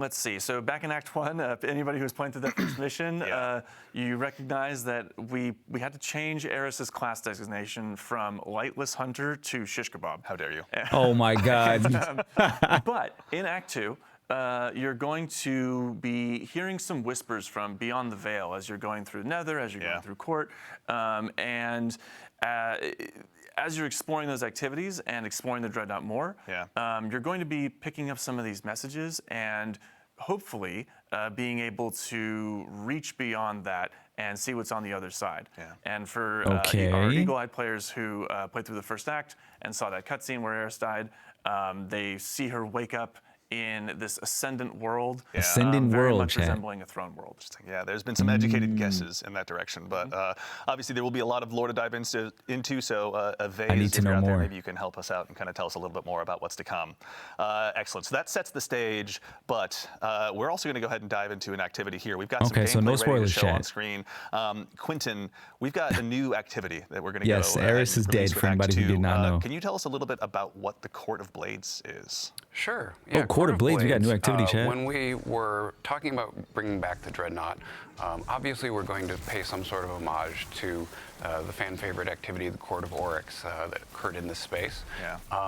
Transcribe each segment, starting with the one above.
Let's see. So back in Act 1, anybody who's playing through that first mission, you recognize that we had to change Eris's class designation from Lightless Hunter to Shish Kebab. How dare you? Oh my God. But in Act 2, you're going to be hearing some whispers from beyond the veil as you're going through Nether, as you're going through Court, and as you're exploring those activities and exploring the Dreadnought more, you're going to be picking up some of these messages and hopefully being able to reach beyond that and see what's on the other side. And for our eagle-eyed players who played through the first act and saw that cutscene where Eris died, they see her wake up in this ascendant world, very much resembling a throne world. Yeah, there's been some educated guesses in that direction, but obviously there will be a lot of lore to dive into. So, Vase, I need to know more. Maybe you can help us out and kind of tell us a little bit more about what's to come. Excellent. So that sets the stage, but we're also going to go ahead and dive into an activity here. We've got some gameplay ready to show on screen. Quentin, we've got a new activity that we're going to go. Yes, Eris is dead for anybody who did not know. Can you tell us a little bit about what the Court of Blades is? Sure. Yeah, Court of Blades, we got new activity, Chad. When we were talking about bringing back the Dreadnought, obviously we're going to pay some sort of homage to the fan favorite activity, the Court of Oryx, that occurred in this space.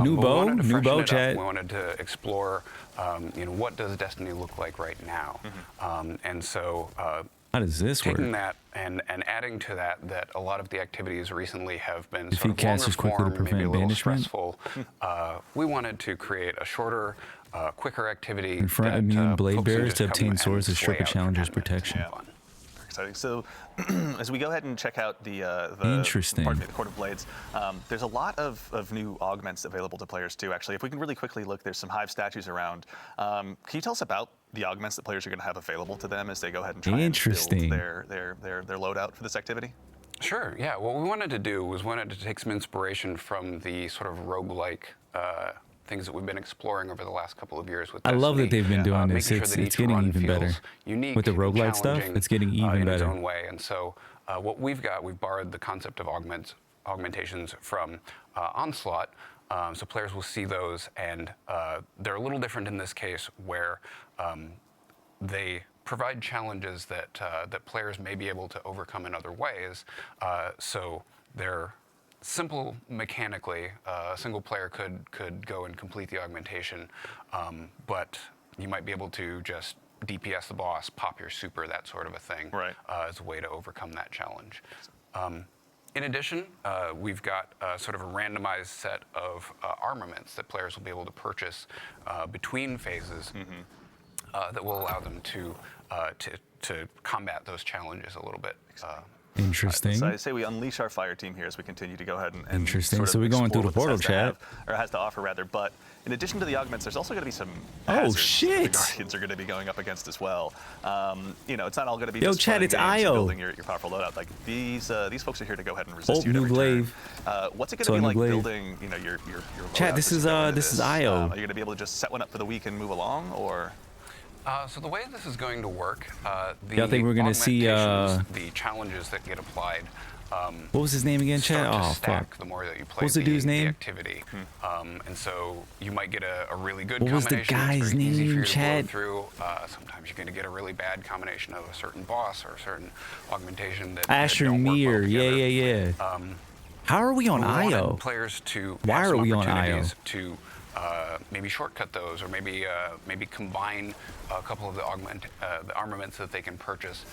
New bow, Chad. We wanted to explore, what does Destiny look like right now, and so. How does this work? Taking that and adding to that a lot of the activities recently have been Defeat sort of longer casters quickly to form, maybe prevent a little banishment. stressful. We wanted to create a shorter, quicker activity. Confront immune blade bearers to obtain swords to strip a challenger's protection. Exciting. So, as we go ahead and check out the Court of Blades, there's a lot of new augments available to players too. Actually, if we can really quickly look, there's some hive statues around. Can you tell us about the augments that players are going to have available to them as they go ahead and try and build their loadout for this activity? Sure. Yeah. What we wanted to do was to take some inspiration from the sort of roguelike things that we've been exploring over the last couple of years with Destiny. I love that they've been doing this. It's getting even better. Unique with the roguelike stuff, it's getting even in better. its own way. And so what we've borrowed the concept of augmentations from Onslaught. So players will see those, and they're a little different in this case, where they provide challenges that players may be able to overcome in other ways. So they're simple mechanically. A single player could go and complete the augmentation, but you might be able to just DPS the boss, pop your super, that sort of a thing, as a way to overcome that challenge. In addition, we've got sort of a randomized set of armaments that players will be able to purchase between phases that will allow them to combat those challenges a little bit. Interesting. So I say we unleash our fire team here as we continue to go ahead and Interesting. Sort of so we're going through the portal, Chad. Or has to offer, rather. But in addition to the augments, there's also going to be some hazards that the Guardians are going to be going up against as well. It's not all going to be just Chad, it's IO. building your powerful loadout. Like these folks are here to go ahead and resist you at every turn. What's it going to be like building, your Chad, this is IO. Are you going to be able to just set one up for the week and move along, or? So the way this is going to work, I think we're going to see the challenges that get applied. What was his name again, Chad? Oh, fuck. The more that you play What's the dude's name? Activity. And so you might get a really good what combination. Was the guy's name, Chad? Sometimes you're going to get a really bad combination of a certain boss or a certain augmentation that Asher Mir. Yeah. How are we on IO? Players to Why are we on IO? To maybe shortcut those, or maybe combine a couple of the armaments that they can purchase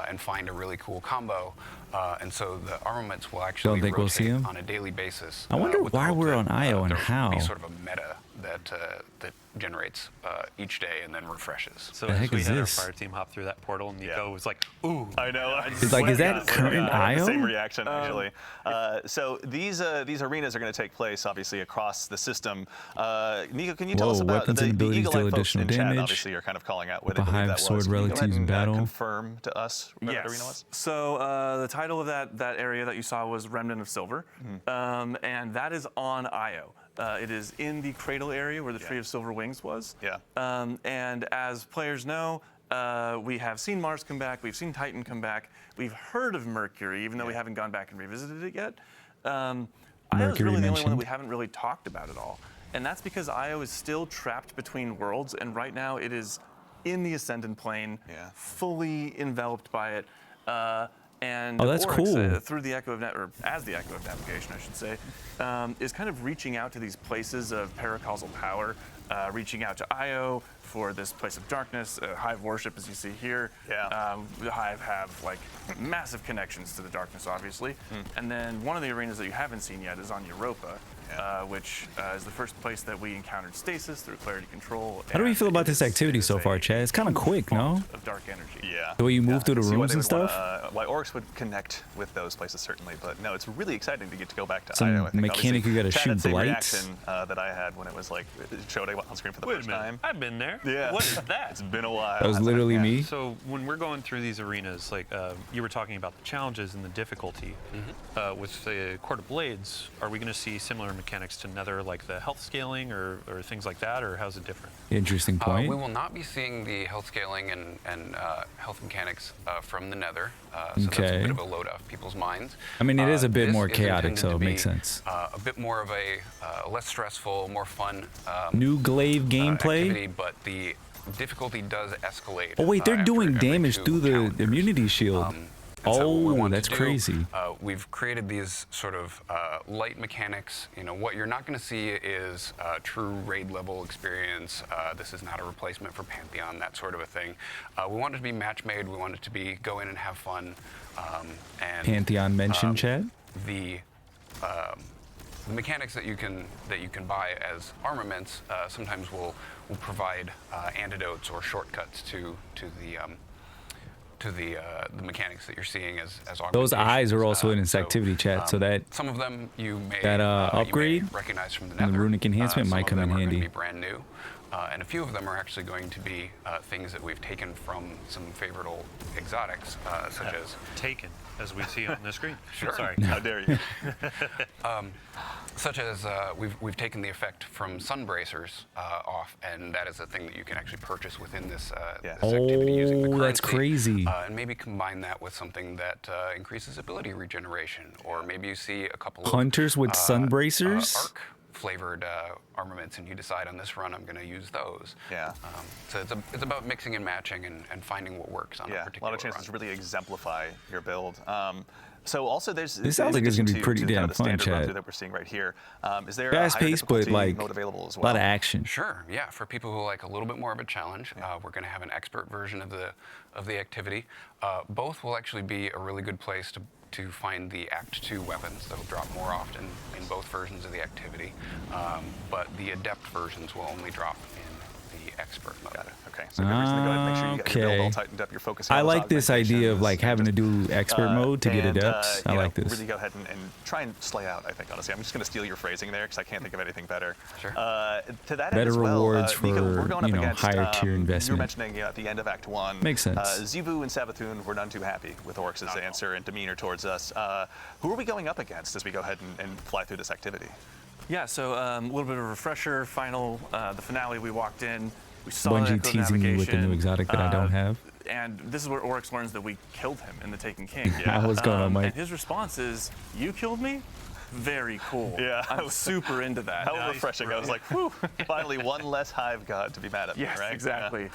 and find a really cool combo. And so the armaments will actually rotate on a daily basis. I wonder why we're on IO and how. Be sort of a meta that generates each day and then refreshes. So as we had our fire team hop through that portal, and Nico was like, "Ooh!" I know. It's like, is that current IO? Same reaction, actually. So these arenas are going to take place, obviously, across the system. Nico, can you tell us about the Eagle-Eye folks in chat? Obviously, you're kind of calling out where they believe that was. Sword relics used in battle. Confirm to us where that arena was. So the title of that area that you saw was Remnant of Silver, and that is on IO. It is in the cradle area where the Tree of Silver Wings was. And as players know, we have seen Mars come back, we've seen Titan come back, we've heard of Mercury, even though we haven't gone back and revisited it yet. IO is really the only one that we haven't really talked about at all. And that's because IO is still trapped between worlds, and right now it is in the Ascendant Plane, fully enveloped by it. And that's Oryx, cool. through the Echo of or as the Echo of Navigation, I should say, is kind of reaching out to these places of paracausal power, reaching out to Io for this place of darkness, Hive worship, as you see here. The Hive have like massive connections to the darkness, obviously. And then one of the arenas that you haven't seen yet is on Europa. Which is the first place that we encountered stasis through clarity control. How do we feel about this activity so far, Chad? It's kind of quick, no? Of dark energy. The way you move through the See rooms why and stuff? why Oryx would connect with those places, certainly. But no, it's really exciting to get to go back to Some Io. I think mechanic you gotta Chad shoot had the same blights? reaction that I had when it was like, it showed on screen for the Wait a first minute. time. I've been there. Yeah. What is that? It's been a while. That was literally me. So when we're going through these arenas, like you were talking about the challenges and the difficulty, with the Court of Blades, are we going to see similar mechanics to Nether, like the health scaling or things like that, or how's it different? Interesting point. We will not be seeing the health scaling and health mechanics from the Nether, so that's a bit of a load off people's minds. I mean, it is a bit This more is chaotic, intended so to it be, makes sense. A bit more of a less stressful, more fun New glaive gameplay. activity, but the difficulty does escalate. Oh wait, they're after doing every damage 2 through the calendars. immunity shield. And so what we want that's to do, crazy. We've created these sort of light mechanics. You know, what you're not going to see is true raid level experience. This is not a replacement for Pantheon, that sort of a thing. We want it to be match made. We want it to be go in and have fun. And Pantheon mentioned, Chad? The mechanics that you can buy as armaments sometimes will provide antidotes or shortcuts to the mechanics that you're seeing as Those eyes are augmentations. also in its activity, chat, so that some of them you may upgrade you may recognize from the and the Nether. runic enhancement Some might of come them in are handy. Going to be brand new, and a few of them are actually going to be things that we've taken from some favorable exotics, such as Taken, as we see on the screen. Sure. Sorry. How dare you? such as we've taken the effect from Sunbracers off, and that is a thing that you can actually purchase within this, this activity using the currency. That's crazy. And maybe combine that with something that increases ability regeneration, or maybe you see a couple Hunters of with Sunbracers? Arc flavored armaments, and you decide on this run I'm going to use those. Yeah. So it's about mixing and matching and finding what works on a particular a lot of chances to run. really exemplify your build. So also there's This sounds like it's gonna be pretty damn the fun, standard run Chad. through that we're seeing right here. Is there Fast a higher paced, but difficulty like mode available as a well? lot of action. Sure, yeah. For people who like a little bit more of a challenge, we're going to have an expert version of the activity. Both will actually be a really good place to find the Act 2 weapons that will drop more often in both versions of the activity, but the adept versions will only drop in the expert mode. Got it. Okay. So good reason to go ahead and make sure you get your build all tightened up. You're focusing I on those like this idea of like having to do expert mode to get and, adepts. I you know, like this. Really go ahead and try and slay out, I think, honestly. I'm just going to steal your phrasing there because I can't think of anything better. Sure. To that Better end as well, rewards Nico, for, we're going up you know, against, higher tier You were investment. mentioning at the end of Act 1. Makes sense. Zivu and Savathun were none too happy with Oryx's answer and demeanor towards us. Who are we going up against as we go ahead and fly through this activity? Yeah, so a little bit of a refresher. The finale, we walked in. We saw Bungie the Echo of teasing me with the new Navigation, exotic that I don't have. And this is where Oryx learns that we killed him in the Taken King. What's going on, Mike? And his response is, "You killed me? Very cool." Yeah. I'm super into that. How refreshing. I was like, whew, finally one less hive god to be mad at me, Yes, right? exactly.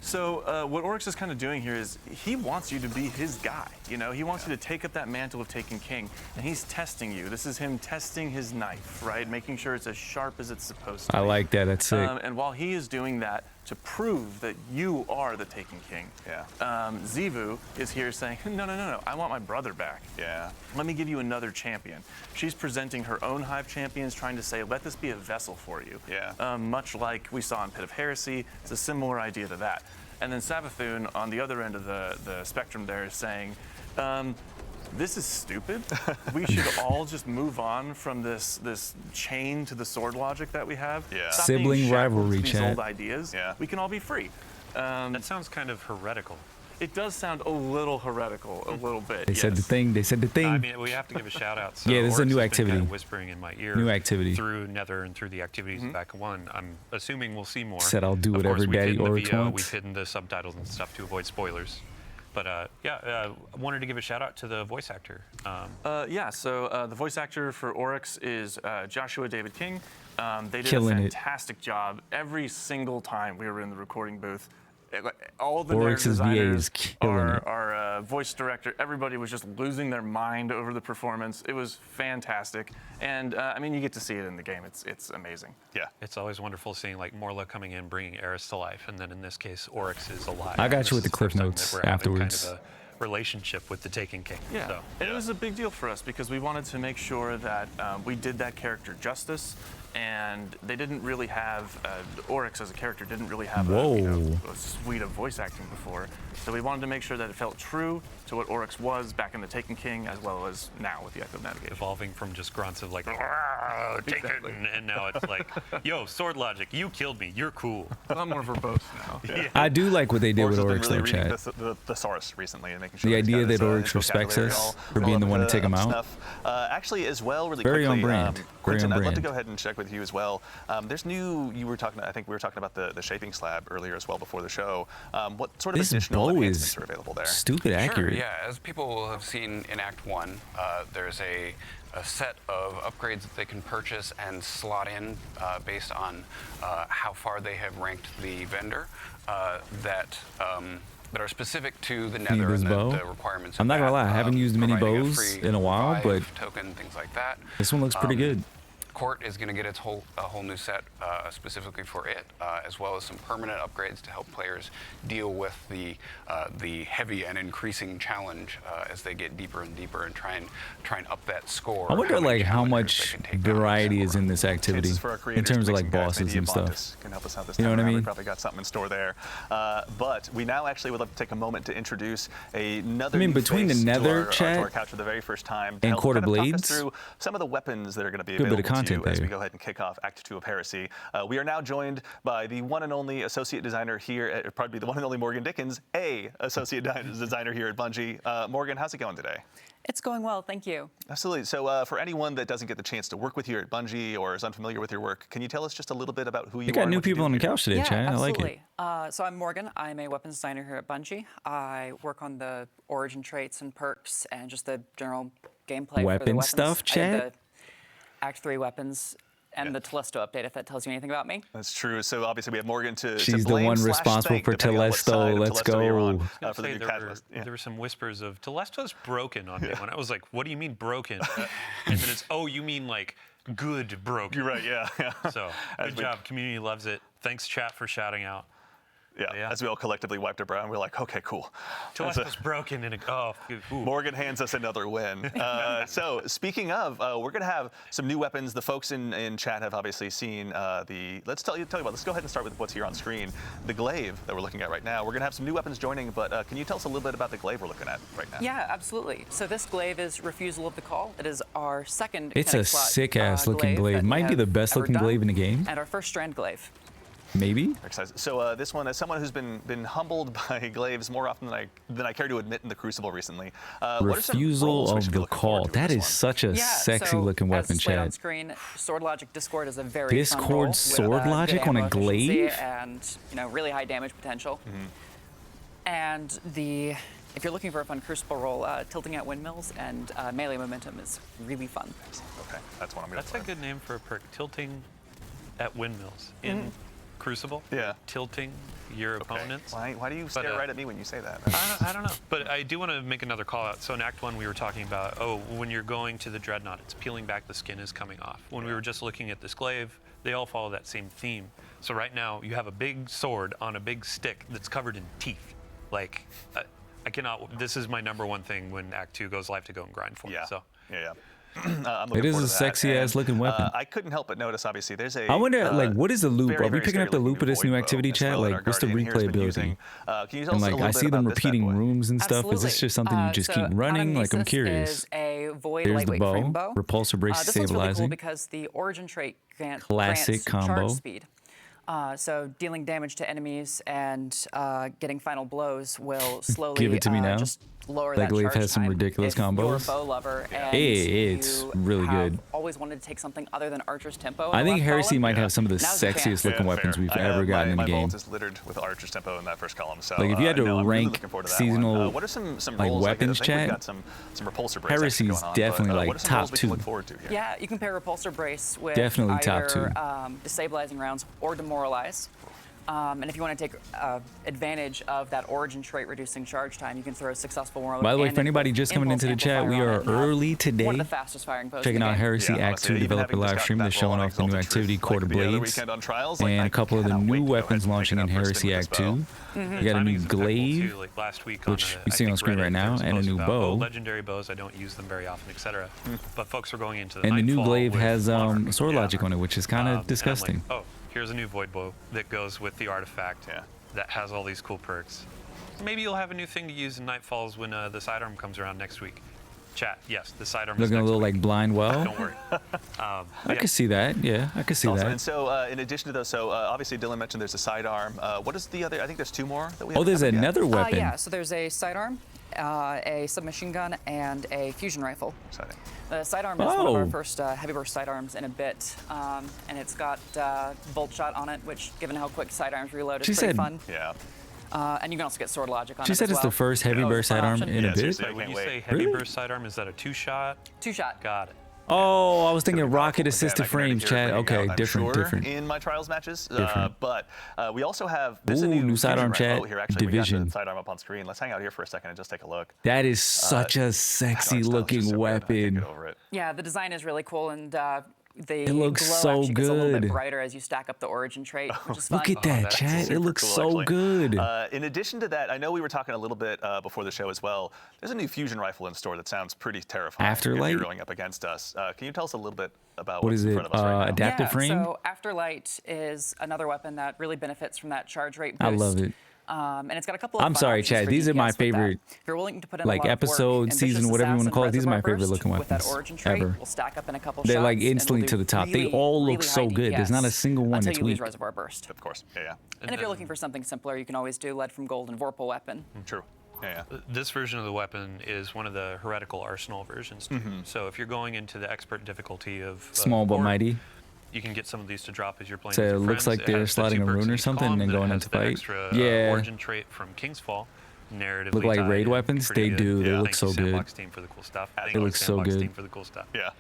So what Oryx is kind of doing here is he wants you to be his guy. You know, he wants you to take up that mantle of Taken King, and he's testing you. This is him testing his knife, right? Making sure it's as sharp as it's supposed to be. I like that. That's sick. And while he is doing that to prove that you are the Taken King, Zivu is here saying, no, I want my brother back. Yeah. Let me give you another champion. She's presenting her own hive champions, trying to say, let this be a vessel for you. Yeah. Much like we saw in Pit of Heresy, it's a similar idea to that. And then Savathun, on the other end of the spectrum there, is saying, this is stupid. We should all just move on from this chain to the sword logic that we have. Yeah. Stop being Sibling shackled rivalry, to these chat. old ideas. Yeah. We can all be free. That sounds kind of heretical. It does sound a little heretical, a little bit. They said the thing. They said the thing. I mean, we have to give a shout out. So Yeah, this is a Oryx new has been activity. kind of whispering in my ear. New activity. Through Nether and through the activities of Back 1. I'm assuming we'll see more. Said I'll do Of whatever course, we've Daddy hidden the Oryx VO, wants. We've hidden the subtitles and stuff to avoid spoilers. But I wanted to give a shout out to the voice actor. So the voice actor for Oryx is Joshua David King. They did Killing a it. fantastic job every single time we were in the recording booth. All the Oryx's narrative VA designers, is killing it. our voice director, everybody was just losing their mind over the performance. It was fantastic, and I mean, you get to see it in the game. It's amazing. Yeah. It's always wonderful seeing like Morla coming in, bringing Eris to life, and then in this case, Oryx is alive. I got This you with is the cliff first time notes that we're having afterwards. Kind of a relationship with the Taken King. Yeah, So, and it was a big deal for us because we wanted to make sure that we did that character justice, and they didn't really have Oryx as a character didn't really have a suite of voice acting before, so we wanted to make sure that it felt true to what Oryx was back in the Taken King as well as now with the Echo Navigation. evolving from just grunts of like Taken, and now it's like, yo, sword logic, you killed me, you're cool. A lot more verbose now. Yeah. I do like what they did with Oryx Oryx has been though, really chat. reading the thesaurus recently and making sure The he's idea got his, that Oryx his respects vocabulary us all- for being all the up one to take him out. snuff. Actually, as well, really Very quickly, on brand. Very Quentin, on I'd love to brand. go ahead and check with you as well. There's new. You were talking. I think we were talking about the shaping slab earlier as well before the show. What sort of This additional bow enhancements is are available there? stupid accurate. Sure, yeah. As people will have seen in Act 1, there's a set of upgrades that they can purchase and slot in based on how far they have ranked the vendor that are specific to the Nether this and bow? the requirements. I'm not gonna lie, I haven't used many providing a bows free in a while, revive but token, things like that. This one looks pretty good. Court is going to get a whole new set specifically for it, as well as some permanent upgrades to help players deal with the heavy and increasing challenge as they get deeper and deeper and try and up that score. I wonder many like how challengers much they can take down variety is score. in this activity Chances for our in creators terms to of make like some guys, bosses maybe and stuff. Abontis can help us out this You know time what I around. We mean? probably got something in store there. But we now actually would like to take a moment to introduce another. I mean, new between the face to Nether our, chat to our couch for the very first time to and help Court of kind of talk us Blades, through some of the weapons that are going to be good bit available of content to you as there. we go ahead and kick off Act 2 of Heresy. We are now joined by the one and only associate designer here at, probably the one and only Morgan Dickens, associate designer here at Bungie. Morgan, how's it going today? It's going well, thank you. Absolutely. So for anyone that doesn't get the chance to work with you at Bungie or is unfamiliar with your work, can you tell us just a little bit about who you You are? got and new what you people do on the here? couch today, Yeah, chat. I like absolutely. it. So I'm Morgan. I'm a weapons designer here at Bungie. I work on the origin traits and perks and just the general gameplay for the Weapon weapons. stuff, I did chat? the Act 3 weapons and the Telesto update, if that tells you anything about me. That's true. So obviously we have Morgan to She's the blame one / responsible thank, for depending on what Telesto. side of Let's Telesto you're on, go. for the new catalyst. Yeah. There were some whispers of Telesto's broken on day one. I was like, what do you mean broken? And then it's, oh, you mean like good broken. You're right. Yeah. So good job. Community loves it. Thanks, chat, for shouting out. Yeah. As we all collectively wiped our brow, and we're like, okay, cool. Telesto's broken and Morgan hands us another win. So speaking of, we're going to have some new weapons. The folks in chat have obviously seen let's tell you about, let's go ahead and start with what's here on screen. The glaive that we're looking at right now. We're going to have some new weapons joining, but can you tell us a little bit about the glaive we're looking at right now? Yeah, absolutely. So this glaive is Refusal of the Call. It is our second It's a kinetic slot, sick-ass looking glaive. that we Might be have the best ever looking done, glaive in the game. And our first strand glaive. Maybe. Excited. So this one, as someone who's been humbled by glaives more often than I care to admit in the Crucible recently. What are some roles Refusal we of should be the looking forward call. to with That this is one? such a sexy looking weapon, as displayed on chat. screen, Sword Logic Discord is a very Discord fun role with, Sword good Logic on a ammo efficiency glaive? and really high damage potential. And if you're looking for a fun Crucible role, tilting at windmills and melee momentum is really fun. Okay, that's what I'm going to That's a good name for a perk. Tilting at windmills in Crucible. Yeah. Tilting your opponents. Why do you stare right at me when you say that? I don't know. But I do want to make another call out. So in Act 1, we were talking about, when you're going to the Dreadnought, it's peeling back, the skin is coming off. When we were just looking at this glaive, they all follow that same theme. So right now, you have a big sword on a big stick that's covered in teeth. Like, I cannot, this is my number one thing when Act 2 goes live to go and grind for. Yeah. So. Yeah. It is I'm looking a forward to that. sexy-ass looking weapon. I couldn't help but notice, obviously, there's a. I wonder, like, what is the loop? very, Are we very picking up the scary loop of this new looking activity, void bow chat? as well that Like, our what's the Guardian here has been replayability? using. Can you tell And us a like, little I bit see them about this bad repeating boy? rooms and stuff. Is this Absolutely. just something you just keep running? Like, I'm curious. Is a void There's the lightweight frame bow, bow. repulsor brace This one's really cool stabilizing. because the origin trait grants Classic combo. charge speed. So dealing damage to enemies and getting final blows will slowly Give it to me now. just lower Like that Leif charge has some time. ridiculous if You're a combos. bow lover and It's you really have good. always wanted to take something other than Archer's Tempo. in I the think left Heresy column. might have some of the Now's your sexiest chance. looking weapons fair. we've ever gotten in my the game. vault is littered with Archer's Tempo in that first column. So Like, if you had to no, I'm really rank looking forward to that seasonal, one. What are some like, roles? weapons, I think we've chat? got some repulsor brace Heresy's going on, definitely, but, like, what are some top roles we can two. look forward to here? Yeah, you can pair Repulsor Brace with Definitely either top two. Destabilizing Rounds or Demoralize. And if you want to take advantage of that origin trait reducing charge time, you can throw a Successful Warlord. By the way, and for anybody just coming Impulse into the chat, we Amplifier are on it, and have early today. One of the fastest firing bows in Checking the out game. Heresy Yeah, Act honestly, 2 even developer having live just stream. got They're that showing ball off the new exalted activity, truth, Quarter like the other Blades, weekend on Trials, like, and I a couple of the cannot wait new to go ahead weapons and launching pick in it up first Heresy thing with Act this bow. 2. The You got a timing new is impeccable, glaive, too. Like last week which on, you see I on think screen Reddit, right now, there was and a posts new about, bow. legendary bows, I don't use them very often, etc. But folks are going into the And the new Nightfall glaive with has Monarch sword armor. logic on it, which is kind And of I'm disgusting. like, oh, here's a new void bow that goes with the artifact Yeah. that has all these cool perks. Maybe you'll have a new thing to use in Nightfalls when the sidearm comes around next week. Chat, yes, the sidearm is Looking a next little week. like blind well. Don't worry. I Yeah. could see that. Yeah, I could see Awesome. that. And so, in addition to those, obviously Dylan mentioned there's a sidearm. What is the other? I think there's two more that we Oh, haven't there's covered yet. another weapon. Yeah, so there's a sidearm, a submachine gun, and a fusion rifle. Exciting. The sidearm is one of our Oh. first heavy burst sidearms in a bit, and it's got bolt shot on it, which, given how quick sidearms reload, is She pretty said- fun. Yeah. And you can also get sword logic on She it said as it's well. the first heavy Oh, burst fun sidearm option. in a Yeah, bit. seriously. Wait, when can't you wait. say heavy Really? burst sidearm, is that a two-shot? Two-shot. Got it. Oh, I was thinking Gonna be rocket powerful. assisted Again, I can already frames, hear it chat. ringing Okay, out, I'm different, sure, different. in my trials matches. Different. But we also have this is a Ooh, new new sidearm, fusion rifle. chat. Here, actually, we Division. got the sidearm up on screen. Let's hang out here for a second and just take a look. That is such a God, sexy it's just looking so good. I can't weapon. get over it. Yeah, the design is really cool, and the It looks glow so actually gets a little bit good. brighter as you stack up the origin trait, which is fun. Look at that, that's chat. It Super looks cool, so actually. good. In addition to that, I know we were talking a little bit before the show as well. There's a new fusion rifle in store that sounds pretty terrifying. Afterlight? If you're going up against us. Can you tell us a little bit about What what's is in it? front of us right now? Adaptive Yeah, frame? so Afterlight is another weapon that really benefits from that charge rate boost. I love it. And it's got a couple of I'm fun sorry, options Chad, for these are my DPS with that. favorite, If you're willing to put in like, a lot of work, episode, Ambitious season, whatever you want to Assassin, call it. These are my Reservoir favorite Burst looking with that weapons origin trait ever. will stack up in a couple They're shots like and will instantly do to the top. They really, all look really so high good. There's not a DPS single one until that's you lose weak. Reservoir Burst. Of course. Yeah, And if you're looking for something simpler, you can always do Lead from Gold and Vorpal weapon. True. Yeah. This version of the weapon is one of the Heretical Arsenal versions. Too. So if you're going into the expert difficulty of Small but Horde, mighty. you can get some of these to drop as you're playing. So with it your looks friends. like they're has the sliding two a perks rune in or each something column, and then then it going has into the fight. Extra, Yeah. origin trait from King's Fall. Narratively Look like tied raid and weapons? pretty They good. do. They Yeah. look Thank so you, good. Sandbox team, for the cool stuff. Thank It you, looks so Sandbox good. team, for the cool stuff. Yeah.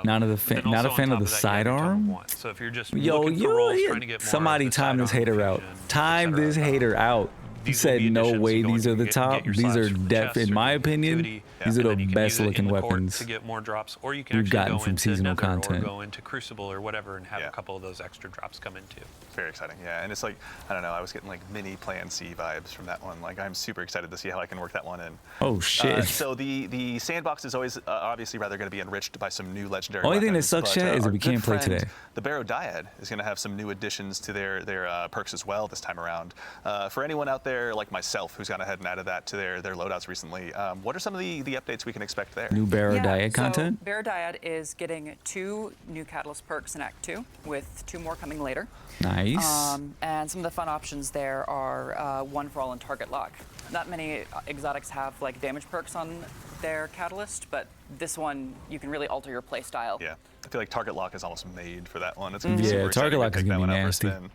Not a Then fan also of on the top that, you have your sidearm. Tome of One. So if you're just Yo, looking for roles, trying to you, get more somebody of the time this sidearm hater out. fusion, Time etc., this hater out. He these will said, be no additions way, to go these and are the get top. your These slots are, from the chest in or my your opinion, activity, these are and the then you can best use it in looking the court weapons. to get more drops, or you can you've actually gotten go from into seasonal Nether content. or go into Crucible or whatever and have Yeah. a couple of those extra drops come in too. Very exciting, yeah. And it's like, I don't know, I was getting like mini Plan C vibes from that one. Like, I'm super excited to see how I can work that one in. Oh, shit. So the sandbox is always obviously rather going to be enriched by some new legendary Only thing that weapons, sucks, but, chat, is that our we good can't play friend, today. The Barrow Dyad is going to have some new additions to their perks as well this time around. For anyone out there like myself who's gone ahead and added that to their loadouts recently, what are some of the updates we can expect there? New Barrow Dyad so content? Barrow Dyad is getting 2 new Catalyst perks in Act 2, with 2 more coming later. Nice. And some of the fun options there are One for All and Target Lock. Not many exotics have like damage perks on their Catalyst, but this one you can really alter your play style. Yeah, I feel like Target Lock is almost made for that one. It's Yeah, super Target exciting Lock to is pick gonna that be one up first nasty. then.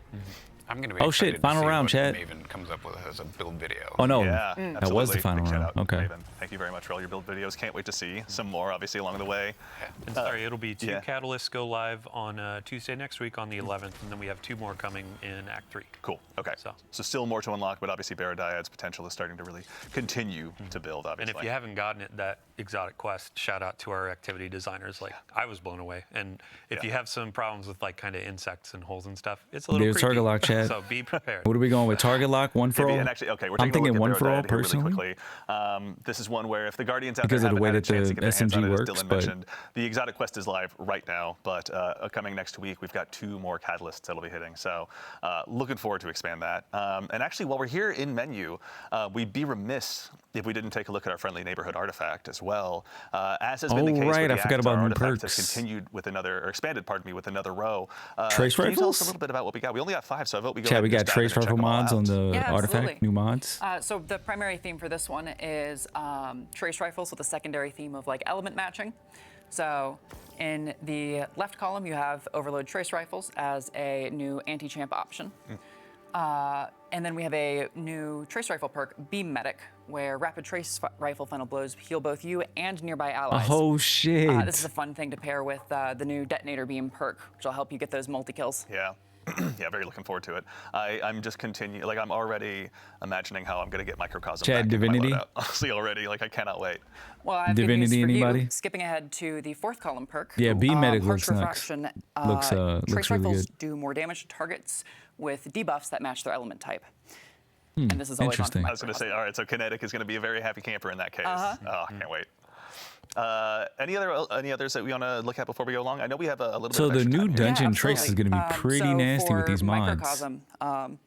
I'm going to be Oh, shit, excited to final see round, what chat. Maven comes up with as a build video. Oh, no. Yeah, That was the absolutely. final Big shout round. out, Okay. Raven. Thank you very much for all your build videos. Can't wait to see some more, obviously, along the way. And sorry, it'll be 2 yeah. catalysts go live on Tuesday next week on the 11th, and then we have 2 more coming in Act 3. Cool. Okay. So still more to unlock, but obviously Barrow Dyad's potential is starting to really continue to build, And obviously. if you haven't gotten it, that exotic quest, shout out to our activity designers. Like, I was blown away. And if Yeah. you have some problems with like kind of insects and holes and stuff, it's a little There's creepy. Target Lock, chat. chat. So be prepared. What are we going with? Target lock, one for all? And actually, okay, we're I'm taking a thinking look one at for all Dyad here really personally. quickly. This is one where if the Guardians out Because there of the haven't way had a that chance the to get their hands SMG on it, as works, Dylan but- mentioned, the Exotic Quest is live right now, but coming next week, we've got 2 more catalysts that'll be hitting. So looking forward to expand that. And actually, while we're here in menu, we'd be remiss if we didn't take a look at our friendly neighborhood artifact as well. As has been the case with the I forgot Act, about our new artifact perks. has continued with another, or expanded, pardon me, with another row. Trace can you tell us rifles? a little bit about what we got? We only got 5, so I vote we go Chat, ahead we and got just dive in trace and check rifle them all mods out. on the Yeah, artifact, absolutely. new mods. So the primary theme for this one is trace rifles with a secondary theme of like element matching. So in the left column, you have overload trace rifles as a new anti-champ option. And then we have a new trace rifle perk, Beam Medic, where rapid trace rifle final blows heal both you and nearby allies. Oh shit. This is a fun thing to pair with the new detonator beam perk, which will help you get those multi-kills. Yeah. Yeah, very looking forward to it. I'm just continuing, like I'm already imagining how I'm going to get Microcosm Chad, back into my Divinity? loadout. Honestly, already, like I cannot wait. Well, I have good Divinity, news for anybody? you. Skipping ahead to the fourth column perk. Yeah, Beam Medic Harsh looks nice. Refraction. Looks Trace really rifles good. do more damage to targets with debuffs that match their element type. And this is always on for Interesting. I was going to say, all right, so Kinetic is going to be a very happy camper in that case. Oh, I can't wait. Any others that we want to look at before we go along? I know we have a little bit So of the extra new time here. dungeon Yeah, trace is going to be pretty so nasty with for these mods. Microcosm,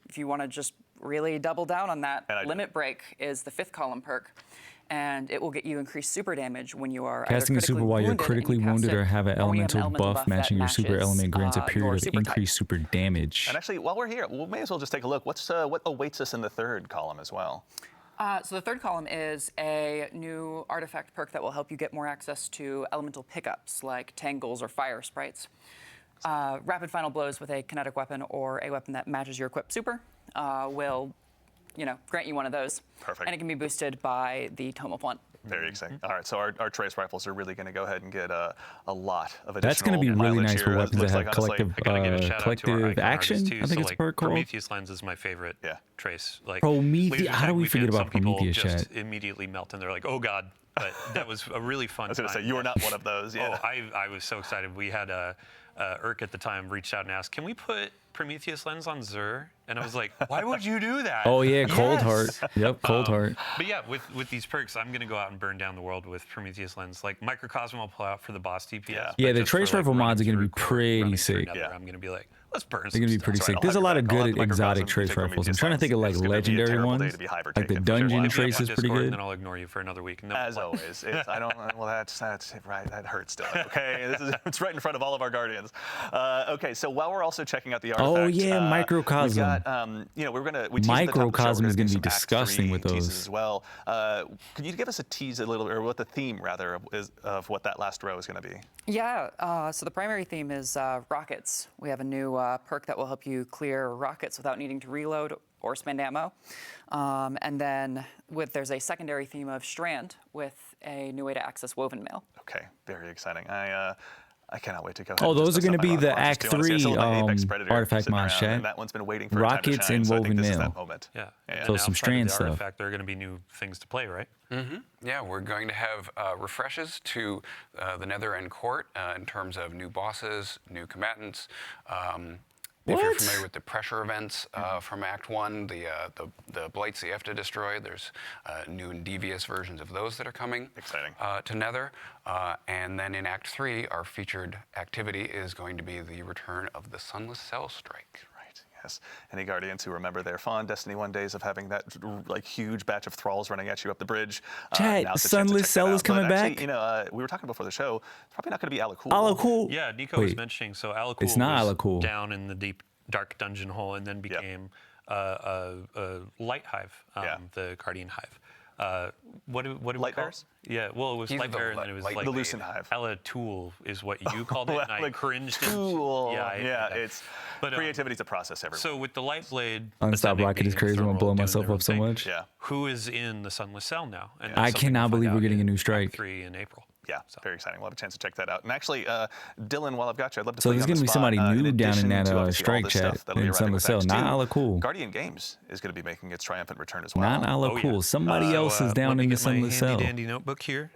if you want to just really double down on that, And I do. Limit Break is the fifth column perk, and it will get you increased super damage when you are Casting a either super while you're critically and you cast wounded it, or have an or when you have elemental buff matching your super matches, element grants a your period of super type. increased super damage. And actually, while we're here, we may as well just take a look. What awaits us in the third column as well? So the third column is a new artifact perk that will help you get more access to elemental pickups like tangles or fire sprites. Rapid final blows with a kinetic weapon or a weapon that matches your equipped super will, grant you one of those. Perfect. And it can be boosted by the Tome of One. Very exciting. All right, so our trace rifles are really going to go ahead and get a lot of additional That's going to be really mileage nice for here. weapons that Looks have like, honestly, collective, I gotta give a shout out to our collective icon action. artists, too. I think So, it's like, part called. Prometheus lens is my favorite Yeah. trace. Like Prometheus- laser how do tag we forget weekend, about some people Prometheus, just chat? immediately melt and they're like, oh god. But that was a really fun I was going to time. say, you were not one of those. Yeah. Oh, I was so excited. We had Urk at the time reached out and asked, can we put Prometheus lens on Xur? And I was like, why would you do that? Oh yeah, Cold Yes! Heart. Yep, Cold Heart. But yeah, with these perks, I'm gonna go out and burn down the world with Prometheus lens. Like Microcosm will pull out for the boss DPS. Yeah. but Yeah, the just for, trace like, rifle mods are running gonna be through Court, pretty running through sick. Nether, Yeah. I'm gonna be like, let's burn They're some gonna be stuff. pretty That's sick. right, There's a I'll lot have of you back. I'll good have exotic Microcosm trace take rifles. I'm Prometheus trying to lens. think of like It's gonna be a legendary terrible ones. day to be hyper Like the taken, for sure. dungeon Well, Hit me up trace on is pretty Discord, good. And then I'll ignore you for another week. And then As we'll play. always, I don't. Well, that's right. That hurts still. Okay, it's right in front of all of our guardians. Okay, so while we're also checking out the artifact, Oh, yeah, Microcosm. We've got, we teased at the top of the show, Microcosm we're is gonna gonna do be some Act disgusting 3 with teases those. as well. Can you give us a tease a little, or what the theme rather of what that last row is going to be? Yeah, so the primary theme is rockets. We have a new perk that will help you clear rockets without needing to reload or spend ammo. And then there's a secondary theme of strand with a new way to access woven mail. Okay, very exciting. I cannot wait to go. Oh, those are going to be the Act 3 artifact mods, chat. And that one's been waiting for Rockets a time to shine, and so I think woven this is mail. that moment. Yeah. And So And some outside of strand the stuff. artifact, there are going to be new things to play, right? Yeah, we're going to have refreshes to the Nether and Court in terms of new bosses, new combatants. If you're What? familiar with the pressure events from Act 1, the blights that you have to destroy, there's new and devious versions of those that are coming Exciting. To Nether. And then in Act 3, our featured activity is going to be the return of the Sunless Cell Strike. Right. Yes. Any guardians who remember their fond Destiny 1 days of having that like huge batch of thralls running at you up the bridge? Chat, now's the chance to Sunless check that Cell is out. coming But actually, back? You know, we were talking before the show. It's probably not going to be Alakul. Alakul. Yeah, Nico was Wait, mentioning, so Alakul it's not was Alakul. down in the deep, dark dungeon hole and then became a light hive, Yeah. the guardian hive. What do we Light call bears? it? Yeah, well, it was He's light the bear and then it was light like The Lucent Hive. Ella Tool is what you called it, and I Like, cringed. Cool. Yeah, I hate that. It's But, creativity's a process everywhere. So with the light blade, Unstop ascending, Rocket is being crazy. I'm gonna thermal, blow doing myself their up so own thing, much. Yeah. Who is in the Sunless Cell now? And Yeah. that's I something cannot we'll find believe we're out getting a in new Act strike. 3 in April. Yeah, very exciting. We'll have a chance to check that out. And actually, Dylan, while I've got you, I'd love to So put you there's on the gonna be spot. somebody new In down in addition that, to obviously all strike this chat stuff that'll be in arriving with Sunless Cell. Act Not 2, Ala Cool. Guardian Games is going to be making its triumphant return as well. Not Ala Oh, yeah. Cool. Somebody else is Let down me in the get my Sunless Cell. handy dandy notebook here.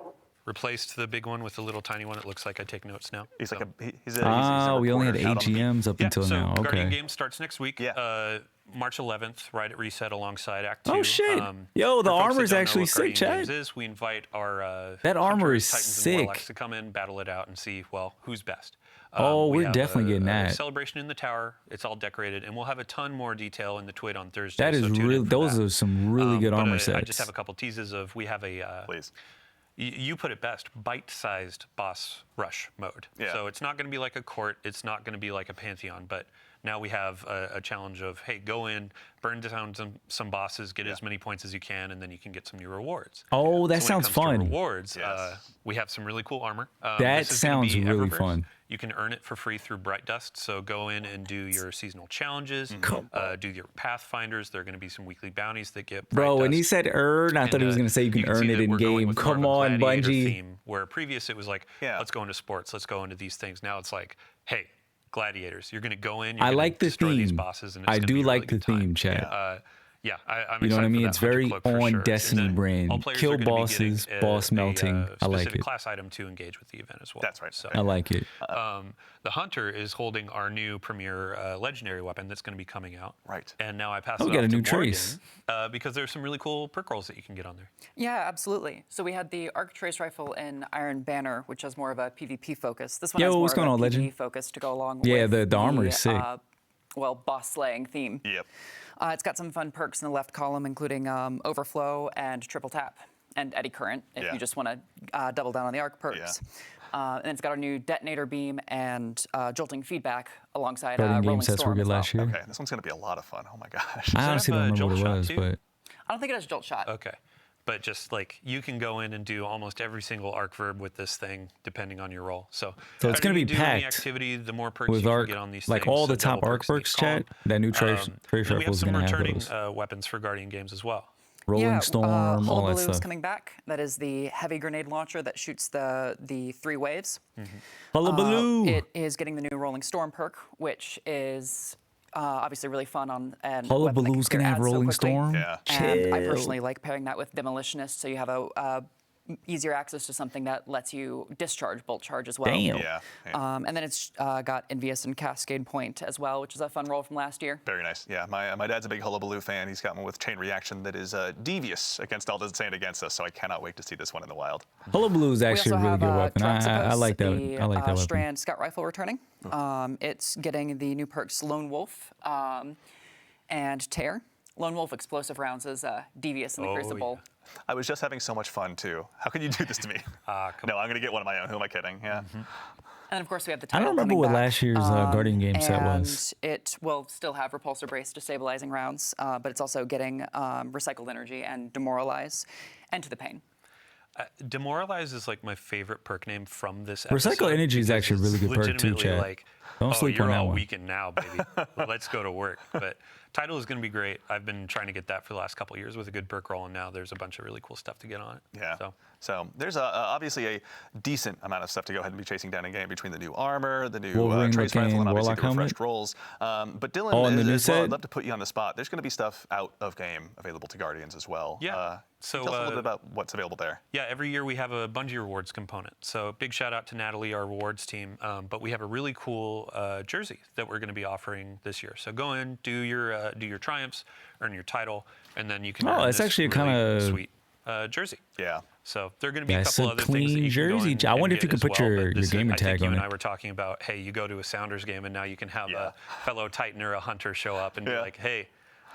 replaced the big one with the little tiny one. It looks like I take notes now. He's so. like he's a we only had reporter out on the beat. AGMs up until so now. Guardian Okay. game starts next week. Yeah. March 11th, right at Reset alongside Act 2. Oh shit! Yo, the armor's actually sick, Chad. We invite our That armor hunters, is Titans, sick. and Warlocks to come in, battle it out, and see, well, who's best. Oh, We we're have definitely getting a that. celebration in the tower. It's all decorated, and we'll have a ton more detail in the twit on Thursday. That is so tune in really. for Those that. are some really good But, armor I sets. just have a couple teases of we have a Please. you put it best, bite-sized boss rush mode. Yeah. So it's not going to be like a court. It's not going to be like a pantheon. But now we have a challenge of, hey, go in, burn down some bosses, get as many points as you can, and then you can get some new rewards. Oh, that So when it sounds comes to fun. rewards, Yes. we have some really cool armor. That this is gonna sounds be really Eververse. fun. You can earn it for free through Bright Dust. So go in and do your seasonal challenges, do your Pathfinders. There are going to be some weekly bounties that get Bright Bro, when he Dust. said earn, I thought he was gonna say you can see earn it that in we're going game. with more of Come a on, gladiator Bungie. theme, where previous it was like, Yeah. let's go into sports, let's go into these things. Now it's like, hey, gladiators, you're going to go in, you're I gonna like the destroy these theme. bosses, and it's I gonna do be a like really the good time. theme, Chad. Yeah, I'm You know what I excited mean? for It's that Hunter very cloak for on sure. Destiny And then brand. all players Kill are gonna be getting bosses, boss melting. I like specific it. class item to engage with the event as well. That's right. So, I like it. the Hunter is holding our new premier legendary weapon that's going to be coming out. Right. And now I pass Oh, it we got off a to new Morgan, trace. because there's some really cool perk rolls that you can get on there. Yeah, absolutely. So we had the Arc Trace Rifle in Iron Banner, which has more of a PvP focus. This one Yo, has more what's of going a on, PvE Legend? focus to go along Yeah, with the armor is sick. Well, boss slaying theme. Yep. It's got some fun perks in the left column, including Overflow and Triple Tap and Eddy Current, if Yeah. you just want to double down on the arc perks. And it's got our new Detonator Beam and Jolting Feedback alongside Guardian game Rolling sets were Storm good as well. last year. Okay, this one's gonna be a lot of fun. Oh my gosh. I honestly have don't a remember what it jolt shot was, too? but I don't think it has Jolt Shot. Okay. But just like you can go in and do almost every single arc verb with this thing, depending on your role. So So it's the gonna better be you do in the packed activity, the more perks with you arc, can get on these like things. all So the top double arc in each perks, column. chat. That new trace Then rifle we have is some gonna have returning those. weapons for Guardian games as well. Rolling Storm, all that Hullabaloo is stuff. coming back. That is the heavy grenade launcher that shoots the 3 waves. Hullabaloo! It is getting the new Rolling Storm perk, which is obviously really fun on and Hullabaloo's gonna have Rolling Storm. Yeah. And I Chill. personally like pairing that with Demolitionist, so you have a easier access to something that lets you discharge bolt charge as well. Damn. Yeah. And then it's got Envious and Cascade Point as well, which is a fun roll from last year. Very nice. Yeah, my dad's a big Hullabaloo fan. He's got one with chain reaction that is devious against all that's saying against us. So I cannot wait to see this one in the wild. Hullabaloo is We actually a also really have good weapon. I Traxipus, like that. the, I like that weapon. Strand Scout Rifle returning. It's getting the new perks Lone Wolf and Tear. Lone Wolf explosive rounds is devious in the Crucible. I was just having so much fun too. How can you do this to me? No, I'm gonna get one of my own. Who am I kidding? Yeah. And of course, we have the I title don't remember coming what back. last year's Guardian game set was. And it will still have Repulsor Brace destabilizing rounds, but it's also getting Recycled Energy and Demoralize and To the Pain. Demoralize is like my favorite perk name from this Recycle episode. Energy is because actually a really it's good perk too, legitimately chat. Like, Don't sleep you're on that all one. weakened now, baby. Let's go to work. But title is going to be great. I've been trying to get that for the last couple of years with a good perk roll, and now there's a bunch of really cool stuff to get on it. Yeah. So So there's obviously a decent amount of stuff to go ahead and be chasing down in game between the new armor, the new Wolverine trace looking rifle, and obviously Warlock the refreshed helmet? rolls. But Dylan, Oh, and the new as well, set? I'd love to put you on the spot. There's going to be stuff out of game available to Guardians as well. Yeah. So tell us a little bit about what's available there. yeah, every year we have a Bungie rewards component. So big shout out to Natalie, our rewards team. But we have a really cool jersey that we're going to be offering this year. So go in, do your triumphs, earn your title, and then you can. Oh, earn it's this actually a really kinda- sweet jersey. Yeah. So there are going to be a That's couple a other things that clean you can go jersey. and I wonder if get you could as put well, your but this is- gamer I think tag you on and it. I were talking about, hey, you go to a Sounders game and now you can have Yeah. a fellow Titan or a Hunter show up and be Yeah. like, hey,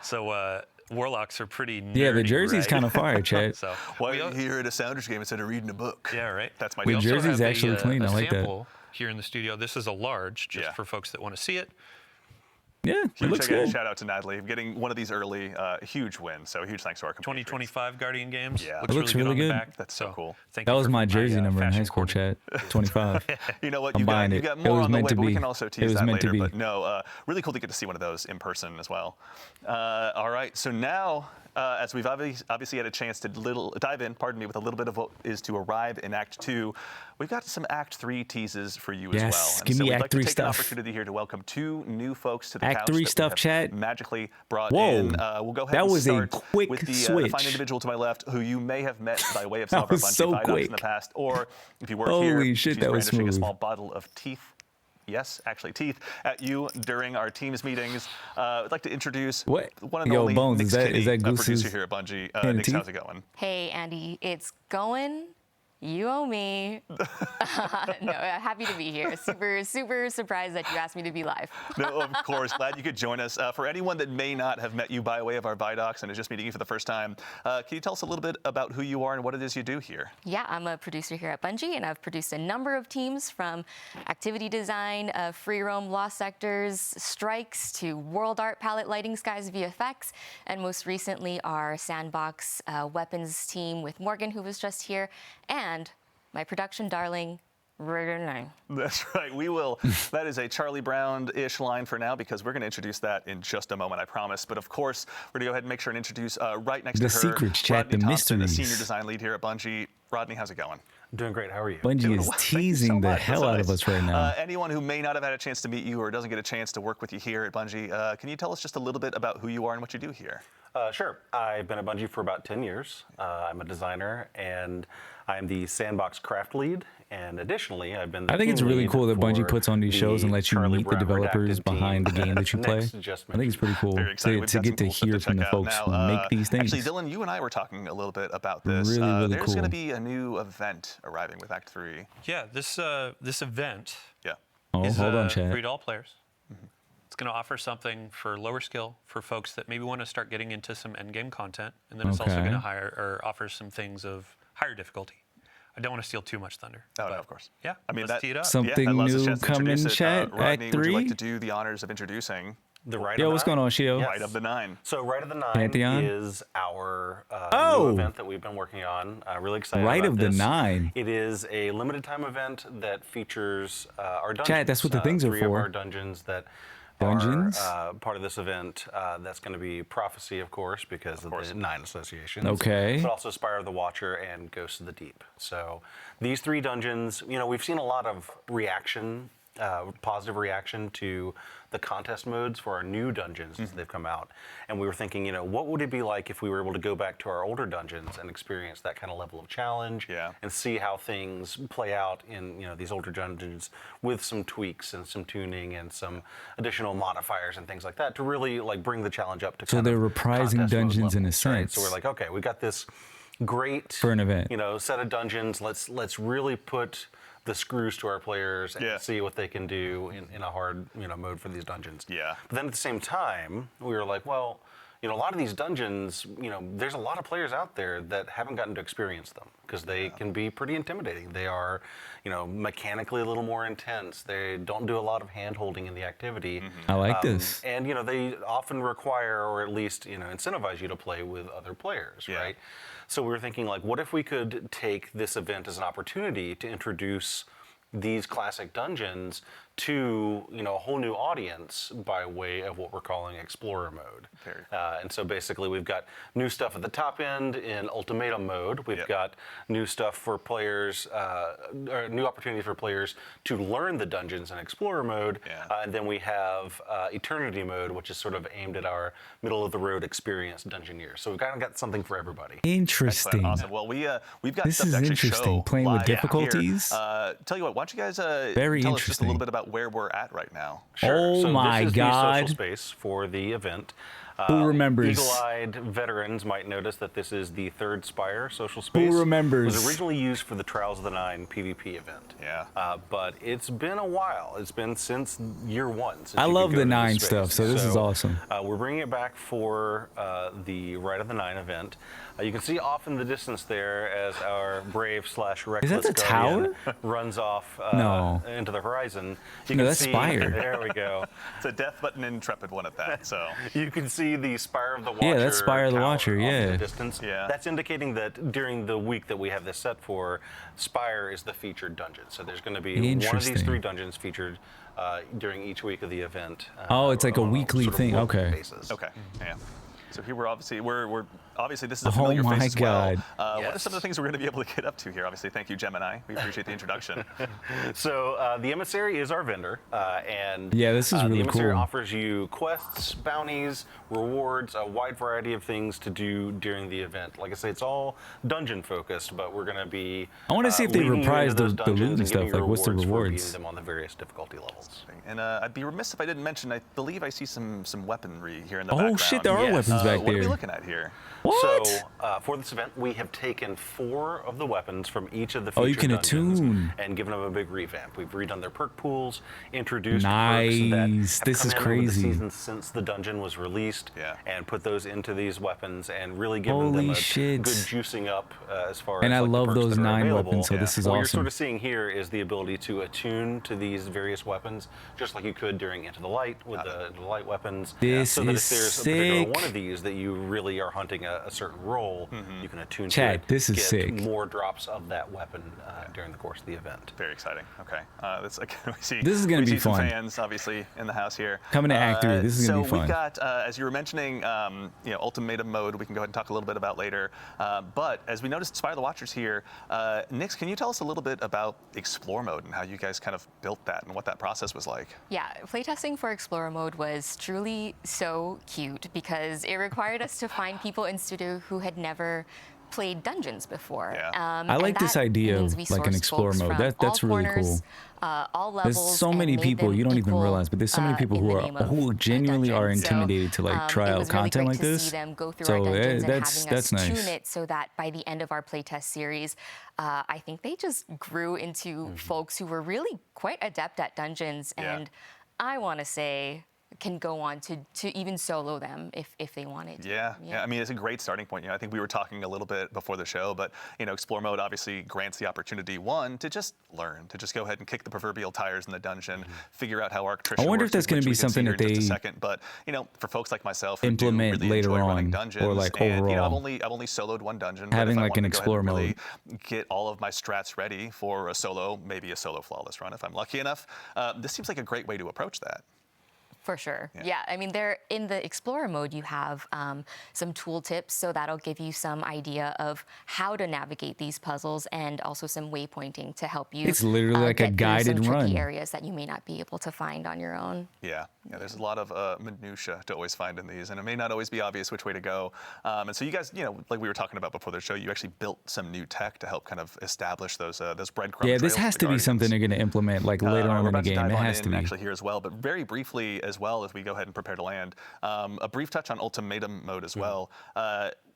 so Warlocks are pretty nerdy, Yeah, the jersey's right? kind of fire, Chat. So Why we are al- you here at a Sounders game instead of reading a book? Yeah, right. That's my The deal. also jersey's have actually a clean. I like that. sample here in the studio. This is a large, just Yeah. for folks that want to see it. Yeah, it Huge looks again, good. shout out to Natalie getting one of these early, huge win. So huge thanks to our community. 2025 Guardian Games. Yeah. Looks It looks really really good on good. the back. That's so cool. Thank That you was for my jersey number in high fashion school, coordinator. Chat. 25. You know what? I'm You buying got, it. you got It more was on the meant way, to but we be. can also It tease was that meant to later. be. But no, really cool to get to see one of those in person as well. All right, so now as we've obviously had a chance to dive in, with a little bit of what is to arrive in Act 2, we've got some Act 3 teases for you as well. Yes, give me we'd Act like to 3 take stuff. an opportunity here to welcome 2 new folks to the Act couch 3 that stuff, we have chat. magically brought Whoa. in. We'll go ahead That and was a start quick with the switch. fine individual to my left, who you may have met by way of some That of our was Bungie so Vidocs quick. in the past, or if you work Holy here, shit, she's that was brandishing a smooth. small bottle of teeth. Yes, actually teeth at you during our teams meetings. I'd like to introduce one and only Bones, Nick's is that Kitty, Goose's producer here at Bungie. hand Nick, teeth? how's it going? Hey, Andy, it's going. You owe me. No, happy to be here. Super surprised that you asked me to be live. No, of course. Glad you could join us. For anyone that may not have met you by way of our Vidocs and is just meeting you for the first time, can you tell us a little bit about who you are and what it is you do here? Yeah, I'm a producer here at Bungie, and I've produced a number of teams from activity design, free roam lost sectors, strikes, to world art, palette lighting, skies, VFX, and most recently our sandbox weapons team with Morgan, who was just here, and my production darling, Rite 9. That's right. We will. That is a Charlie Brown-ish line for now, because we're going to introduce that in just a moment, I promise. But of course, we're going to go ahead and make sure and introduce right next to her, secrets, chat, Rodney the Thompson, the mysteries. senior design lead here at Bungie. Rodney, how's it going? Doing great. How are you? Bungie is Thank you so teasing the much. hell That's out of nice. us right now. Anyone who may not have had a chance to meet you or doesn't get a chance to work with you here at Bungie, can you tell us just a little bit about who you are and what you do here? Sure. I've been at Bungie for about 10 years. I'm a designer, and I'm the sandbox craft lead. And additionally, I've been the I think it's team really lead cool that Bungie for puts on these shows and the lets you Charlie meet the Brown developers redacted team behind the game that you play. Nick's just I think it's pretty cool Very excited. to We've got get some to cool stuff hear to from the check out. folks Now, who make these things. Actually, Dylan, you and I were talking a little bit about this. Really There's cool. going to be a new event arriving with Act 3. Yeah, this event Yeah. Oh, is hold on, free chat. to all players. It's going to offer something for lower skill for folks that maybe want to start getting into some endgame content, and then it's also Okay. going to offer some things of higher difficulty. I don't want to steal too much thunder. Oh, no, but of course. Yeah, I mean, let's tee it up. Something that allows us a new chance to coming, introduce it. chat, Rodney, Act would you like 3? to do the honors of introducing The Rite Yo, of the what's Nine? going on, Shio? Yes. Rite of the Nine? So Rite of the Nine Pantheon? is our Oh! new event that we've been working on. Really excited Rite about of the this. Nine. It is a limited time event that features our dungeons. Chat, that's what the things are 3 of for. our dungeons that Dungeons? are part of this event. That's going to be Prophecy, of course, because of the 9 associations. Okay. But also Spire of the Watcher and Ghosts of the Deep. So these 3 dungeons, we've seen a lot of reaction, positive reaction to the contest modes for our new dungeons as they've come out. And we were thinking, what would it be like if we were able to go back to our older dungeons and experience that kind of level of challenge and see how things play out in these older dungeons with some tweaks and some tuning and some additional modifiers and things like that to really bring the challenge up to So kind they're of reprising contest mode dungeons in a levels, right? sense. So we're like, okay, we got this great For an event. set of dungeons. Let's really put the screws to our players and see what they can do in a hard mode for these dungeons. Yeah. But then at the same time, we were like, well, a lot of these dungeons, there's a lot of players out there that haven't gotten to experience them because they can be pretty intimidating. They are, mechanically a little more intense. They don't do a lot of hand-holding in the activity. I like this. And, they often require, or at least, incentivize you to play with other players, right? So we were thinking, what if we could take this event as an opportunity to introduce these classic dungeons to a whole new audience by way of what we're calling Explorer mode. And so basically we've got new stuff at the top end in Ultimatum mode. We've got new stuff for players, or new opportunity for players to learn the dungeons in Explorer mode. And then we have Eternity mode, which is sort of aimed at our middle-of-the-road experienced dungeoneers. So we've kind of got something for everybody. Interesting. Awesome. Well, we've got This stuff is to actually interesting, show playing with live here. difficulties. Tell you what, why don't you guys Very tell us just a little interesting. bit about where we're at right now? Sure. Oh So my this is God. the social space for the event. Who remembers? Eagle-eyed veterans might notice that this is the third Spire social space. remembers? It was originally used for the Trials of the Nine PvP event. But it's been a while. It's been since year 1. Since I you love could go the to 9 space. stuff, so this is awesome. We're bringing it back for the Rite of the Nine event. You can see off in the distance there as our brave / reckless the guardian runs off No. into the horizon. You No, can that's see, Spire. There we go. It's a death button intrepid one at that. So You can see the Spire of the Watcher. Yeah, that's Spire of the tower Watcher, off in yeah. the distance. That's indicating that during the week that we have this set for, Spire is the featured dungeon. So there's going to be one of these Interesting. 3 dungeons featured during each week of the event. Oh, it's like a on weekly sort of thing. monthly Okay. basis. Okay. Yeah. So here we're obviously we're obviously this is a familiar face as well. God. What are some of the things we're going to be able to get up to here? Obviously, thank you, Gemini. We appreciate the introduction. So the emissary is our vendor, and Yeah, this is really the emissary cool. offers you quests, bounties, rewards, a wide variety of things to do during the event. Like I say, it's all dungeon focused, but we're going to be. I wanna see if they leading you reprise into those the loot dungeons and giving stuff. you Like, what's the for beating rewards? them on the various difficulty levels. And I'd be remiss if I didn't mention, I believe I see some weaponry here in the background. Oh shit, there are Yes. weapons back What are we there. looking at here? What? So for this event, we have taken 4 of the weapons from each of the Oh, featured you can dungeons attune. and given them a big revamp. We've redone their perk pools, introduced Nice. perks that have This come is in over the crazy. season since the dungeon was released, Yeah. and put those into these weapons and really given Holy them a shit. good juicing up as far And as I like, the love perks those that are 9 available. weapons, so this is What you're awesome. sort of seeing here is the ability to attune to these various weapons, just like you could during Into the Light with the light weapons. This so that is if there's a particular sick. one of these that you really are hunting a certain role, you can attune Chad, to it, this is get sick. more drops of that weapon during the course of the event. Very exciting. Okay. That's, again, we see, This is gonna we be see some fun. fans, obviously, in the house here. Coming to Act 3, this is gonna be So fun. we've got, as you were mentioning, Ultimatum mode, we can go ahead and talk a little bit about later. But as we noticed, Inspire the Watchers here, Nix, can you tell us a little bit about Explore mode and how you guys kind of built that and what that process was like? Yeah, playtesting for Explorer mode was truly so cute because it required us to find people in studio who had never played dungeons before. Yeah. I like and this that idea means of, we like, an sourced Explorer folks mode. from That's all really corners, cool. All There's levels. so and many made people them you don't even equal, realize, but there's so many people in who the are name of who a genuinely are dungeon. So, intimidated to like try it out was really content great like to this. see them go through So our dungeons and that's having us nice. tune it so that by the end of our playtest series, I think they just grew into folks who were really quite adept at dungeons, Yeah. and I want to say can go on to even solo them if they wanted to. Yeah. I mean, it's a great starting point. I think we were talking a little bit before the show, but Explore mode obviously grants the opportunity, one, to just learn, to just go ahead and kick the proverbial tires in the dungeon, figure out how arc attrition I wonder works, if that's which gonna be we can see something here that in just a they second. But for folks like myself who do implement really later enjoy running on, dungeons, or, like, and, overall. I've only soloed one dungeon. but Having, if I like, an wanted to go ahead and Explore really get all of my strats ready for a solo, maybe a solo flawless run if I'm lucky enough. This seems like a great way to approach that. For sure. Yeah. I mean, there in the Explorer mode, you have some tool tips, so that'll give you some idea of how to navigate these puzzles, and also some waypointing to help you. It's literally like a get through guided some run. tricky areas that you may not be able to find on your own. Yeah, there's a lot of minutia to always find in these, and it may not always be obvious which way to go. And so you guys, like we were talking about before the show, you actually built some new tech to help kind of establish those breadcrumbs. Yeah, this has to be something they're going to implement like later on in the game. It has to be. Actually here as well, but very briefly as well as we go ahead and prepare to land, a brief touch on Ultimatum mode as well.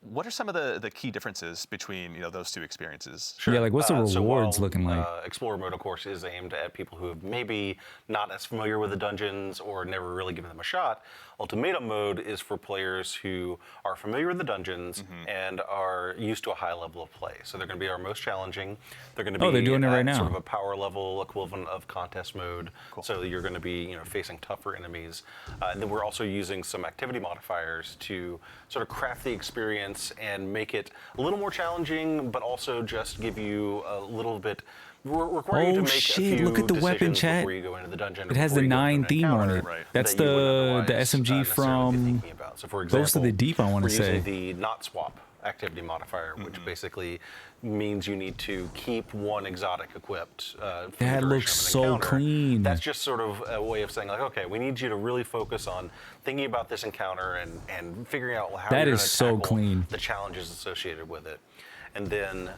What are some of the key differences between those two experiences? Sure. Yeah, like what's the So rewards while, looking like? Explorer mode, of course, is aimed at people who have maybe not as familiar with the dungeons or never really given them a shot. Ultimatum mode is for players who are familiar with the dungeons and are used to a high level of play. So they're going to be our most challenging. They're going to be they're doing it right now. sort of a power level equivalent of contest mode. Cool. So you're going to be facing tougher enemies. And then we're also using some activity modifiers to sort of craft the experience and make it a little more challenging, but also just give you a little bit. Require you to make a few look at the weapon, decisions chat. before you go into the dungeon. It has the 9 theme on it. That's that you wouldn't the otherwise, SMG necessarily be from thinking about. So for example, Ghost of the Deep, I want to we're say. using the not swap activity modifier, which basically means you need to keep one exotic equipped. For the That duration looks of an so encounter. clean. That's just sort of a way of saying, like, okay, we need you to really focus on thinking about this encounter and figuring out how That you're is going to so tackle clean. the challenges associated with it. And then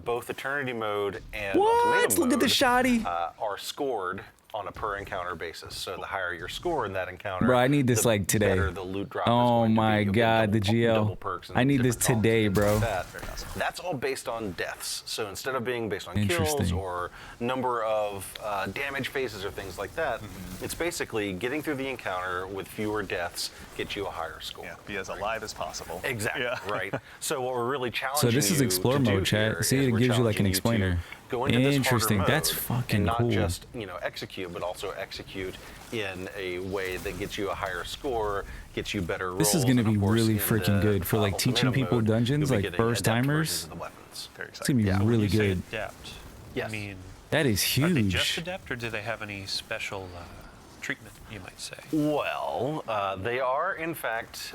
both Eternity mode and What? Ultimatum Look at the mode, shoddy. are scored on a per encounter basis. So the higher your score in that encounter, Bro, I need this the like today. better the loot drop is Oh going to be. my You'll get God, the double GL. perks and I need this different today, things bro. like that. That's all based on deaths. So instead of being based on kills Interesting. or number of damage phases or things like that, it's basically getting through the encounter with fewer deaths gets you a higher score. Yeah, be as alive as possible. Exactly, Yeah. right. So what we're really challenging this is you Explore to do mode, chat. here See, is it we're gives you, like, an challenging you to explainer. Go into this Interesting. harder That's mode fucking and not cool. just execute, but also execute in a way that gets you a higher score, gets you better rolls. This is gonna and of be course, really in freaking the, good for, like, teaching Ultimatum people mode, dungeons, you'll be like, getting first adept timers. versions of the weapons. Very It's exciting. gonna be When really you say good. adept, Yes. I mean, That is are they just huge. adept, or do they have any special treatment, you might say? Well, they are in fact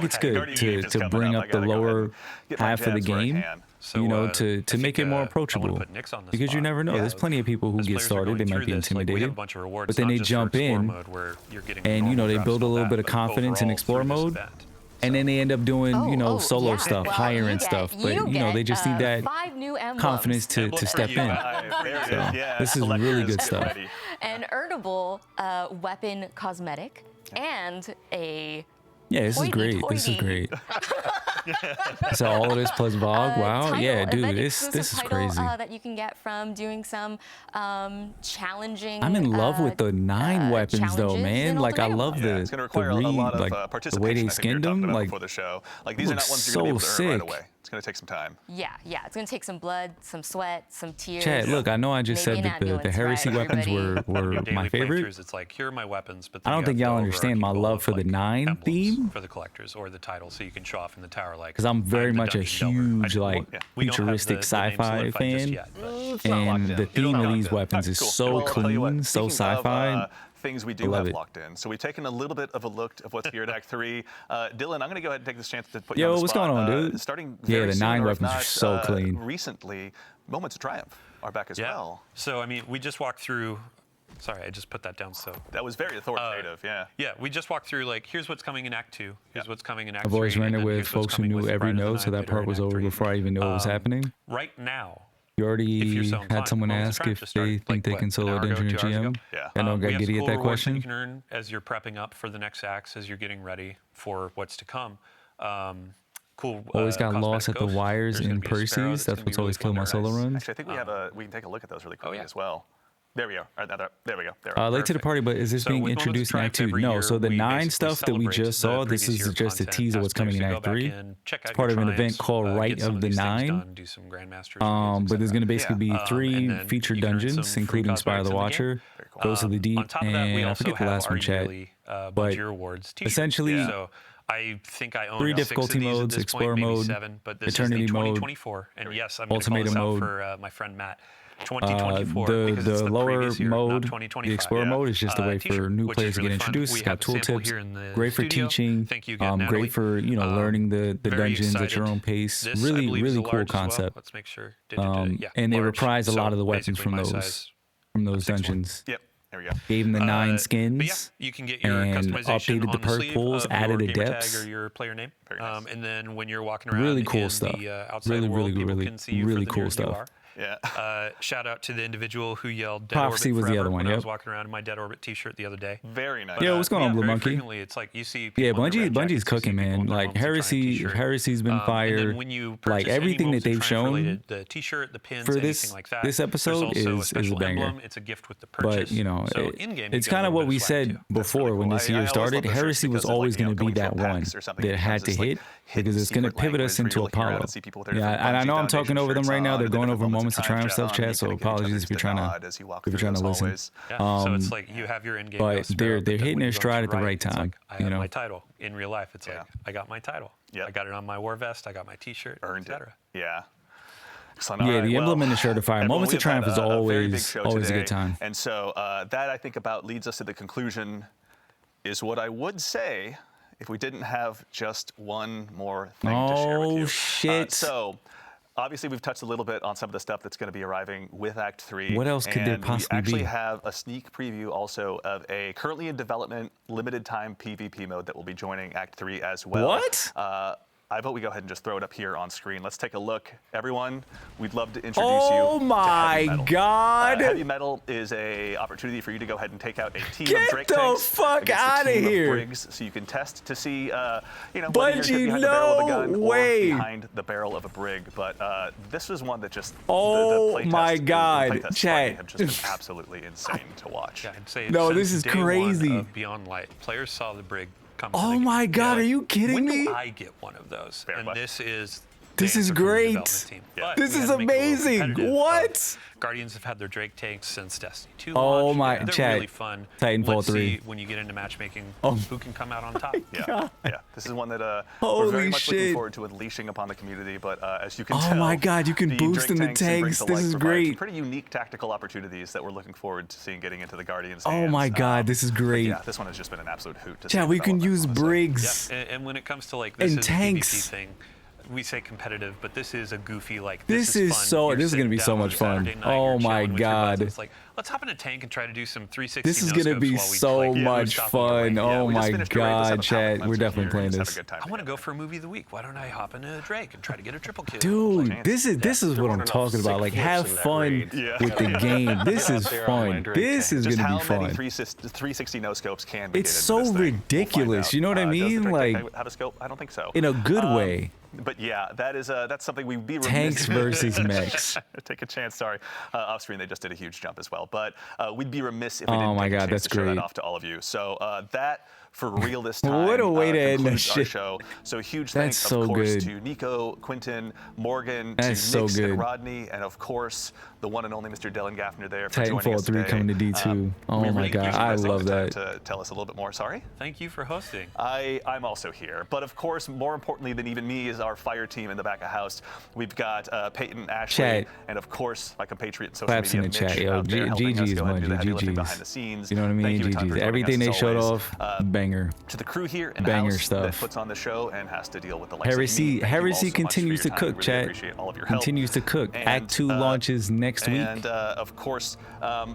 think it's good to bring up the lower half of the game, So, you know, I to think, make it more I wanna approachable. put Nyx on the Because you spot. never know. There's plenty of people who As get players are started, they going might be through this, like, we have intimidated, a bunch of rewards, but then not they just for jump explore in, mode where you're getting and you know normal they drops build a and all little that, bit of but confidence in overall explore through this mode, event. And then they end up doing, solo yeah. stuff, Well, hiring stuff. But, they just need that 5 new emblems. confidence to step in. This is really good stuff. An earnable weapon cosmetic and a Yeah, this is great. This is great. So all of this plus Vogue. Wow. Yeah, dude, this is crazy. That you can get from doing some challenging. I'm in love with the 9 weapons though, man. Like I love the it's going to require the a lot of like participation. the way they I think we were skinned talking them. about Like before the show. Like these are not ones you're going to be able to earn right away. It's going to take some time. Yeah. It's going to take some blood, some sweat, some tears. Chad, look, I know I just maybe said an that the Heresy ambulance, weapons were my favorite. It's like, here are my weapons, but I don't think y'all understand my love for the 9 theme. For the collectors or the title, so you can show off in the tower like. Because I'm very much a huge like futuristic sci-fi fan, and the theme of these weapons is so clean, so sci-fi. Things we do have locked in. So we've taken a little bit of a look of what's here at Act 3. Dylan, I'm going to go ahead and take this chance to put you on the what's spot. going on, dude? Starting the 9 weapons not, are so clean. Recently, Moments of Triumph are back as well. So, I mean, we just walked through. Sorry, I just put that down. So that was very authoritative. Yeah, we just walked through like, here's what's coming in Act 2. Here's what's coming in Act 3. I've always ran it with folks who knew every node, so that part was over before I even knew what was happening. Right now. You already had someone ask if they think they can solo Dungeon or GM? Yeah. I know got giddy at that question. You can earn as you're prepping up for the next acts, as you're getting ready for what's to come. Cool. Always got lost at the wires in Percy's. That's what's always killed my solo runs. Actually, I think we have we can take a look at those really quickly as well. There we are. There we go. Late to the party, but is this being introduced in Act 2? No. So the 9 stuff that we just saw, this is just a tease of what's coming in Act 3. It's part of an event called Rite of the 9. But there's going to basically be 3 featured dungeons, including Spire the Watcher, Ghost of the Deep, and I forget the last one, chat. But essentially, I think I own 3 difficulty modes: Explorer mode, Eternity mode, and yes, I'm Ultimatum mode. For my friend Matt. 2024. The lower year, mode, the Explorer mode, is just a way for new players to get introduced. It's got tooltips, great for teaching, great for learning the dungeons at your own pace. Really cool concept. Let's make sure. And they reprise a lot of the weapons from those dungeons. Yep. There we go. Gave them the 9 skins. But yeah, you can get your and customization updated the perk pools, added a depths. Or your player name. Nice. And then when you're walking around really cool in stuff. The outside world, people can see you really for the cool nerd stuff. You are. Yeah. Shout out to the individual who yelled Dead Prophecy Orbit was the other one, when I was walking around in my Dead Orbit t-shirt the other day. Very nice. Yeah, what's going on, Blue very Monkey? Frequently, it's like you see people Bungie's cooking, man. Like Heresy's been fire. Like everything that they've shown the t-shirt, the pins, for this like that, this episode is a banger. Emblem. It's a gift with the purchase. But it's kind of what we said before when this year started. Heresy was always going to be that one that had to hit because it's going to pivot us into Apollo. Yeah, and I know I'm talking over them right now. They're going over Moments of Triumph stuff, chat. So apologies if you're trying to listen. So it's like you have your in-game. But they're hitting their stride at the right time. I have my title in real life. It's like I got my title. I got it on my war vest. I got my T-shirt, etc. Yeah. Yeah, the emblem and the shirt of fire. Moments of Triumph is always a good time. And so that I think about leads us to the conclusion is what I would say if we didn't have just one more thing to share with you. Oh, shit. So obviously we've touched a little bit on some of the stuff that's going to be arriving with Act 3. What else could there possibly be? We actually have a sneak preview also of a currently in development limited time PvP mode that will be joining Act 3 as well. What? I vote we go ahead and just throw it up here on screen. Let's take a look. Everyone, we'd love to introduce you Oh my God. Heavy Metal is a opportunity for you to go ahead and take out a team Get of Drake the tanks fuck against a outta team of here. Briggs, so you can test to see, whether you're Bungie, behind the barrel of a gun no or way. behind the barrel of a Brig. But this is one that just Oh the my playtest, God, the playtest chat. have just been absolutely insane to watch. Yeah, I'd say No, since this is day one crazy. of Beyond Light, players saw the Brig come. Oh my God, are you kidding when me? Do I get one of those? Fair and much. this is This is great. This is amazing. What? Guardians have had their Drake tanks since Destiny 2 Oh launched. my, They're chat. really fun. Titanfall Let's 3. see when you get into matchmaking Oh. who can come out on top. Yeah. This is one that we're Holy very much looking shit. forward to unleashing upon the community. But as you can Oh tell, my God, you can the boost Drake in the tanks and Briggs tanks. This alike is provide some great. pretty unique tactical opportunities that we're looking forward to seeing getting into the Guardians' Oh hands. my God, this is great. Yeah, this one has just been an absolute hoot. To Chat, see we can development, use honestly. Briggs. Yeah, and when it comes to like this And is tanks. a PvP thing, we say competitive, but this is a goofy like. This is fun. so. You're This is gonna sitting be down so on a much fun. Saturday night, Oh you're my chilling with your buds, god. It's like, let's hop in a tank and try to do some 360. This is gonna be so much fun. Oh my god, chat. We're definitely playing this. I want to go for a movie of the week. Why don't I hop into Drake and try to get a triple kill? Dude, this is what I'm talking about. Like, have fun with the game. This is fun. This is gonna be fun. 360 no scopes can be. It's so ridiculous. You know what I mean? Like, have a scope? I don't think so. In a good way. But yeah, that's something we'd be remiss. Tanks versus mechs. Take a chance. Sorry, off screen they just did a huge jump as well. But we'd be remiss if we oh didn't my take a god, chance that's to show great. that off to all of you. So that. For real this time. What a way to end the our shit. show. So huge That's thanks, so of course, good. to Nico, Quinton, Morgan, That's to so Nix good. and Rodney, and of course the one and only Mr. Dylan Gaffner there for joining Titanfall us 3 today. coming to D2. Oh we my really god, appreciate I you taking love the time that. To tell us a little bit more. Sorry. Thank you for hosting. I'm also here, but of course, more importantly than even me is our fire team in the back of house. We've got Peyton, Ashley, Chat. and of course my compatriot in social Claps in media, the Mitch, chat. Yo, out there helping us GG's, go ahead and do the heavy lifting GG's. behind the scenes. You know what I mean? Thank you a ton for GG's. joining Everything us, they as showed always. off, banger. To the crew here in Banger house that stuff. puts on the show and has to deal with the likes Heresy, of me. Thank you all Heresy so much for continues to your time. cook, We really chat. appreciate all of your help. Continues to cook. And, Act 2 launches next week. And of course,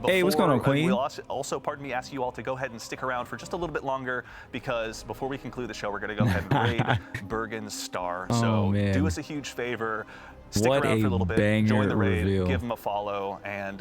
Hey, what's going on, Queen? We'll also, pardon me, ask you all to go ahead and stick around for just a little bit longer because before we conclude the show, we're going to go ahead and raid Bergen's star. Oh, So man. do us a huge favor. Stick What around a for a little bit, banger join the raid, reveal. give him a follow, and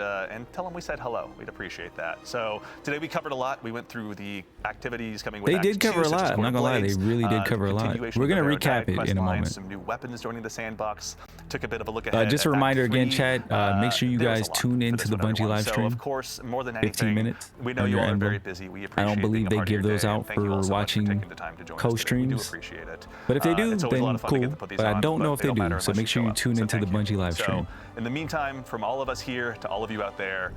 tell him we said hello. We'd appreciate that. So today we covered a lot. We went through the activities coming with They Act did cover 2, a such as lot. I'm not Court of gonna lie, they Blades, really did the cover a lot. continuation We're of the gonna Verite recap it quest in a line, moment. Some new weapons joining the sandbox. Took a bit of a look ahead. Just a at Act reminder again, 3. chat. Make sure you There was guys a lot tune for into this the one, Bungie everyone. live So, stream. of course, more than 15 anything, minutes we know on you your all are very emblem. busy. We I appreciate don't believe being a they part of give your those day, out and thank you for all so much for watching taking the time to join us today. We do co-streams. appreciate it. But if they do, it's always a lot then of fun to get cool. to put these But I on, don't know if they they matter do. So unless make sure show you up. tune So into the thank you. Bungie live So, stream. in the meantime, from all of us here to all of you out there,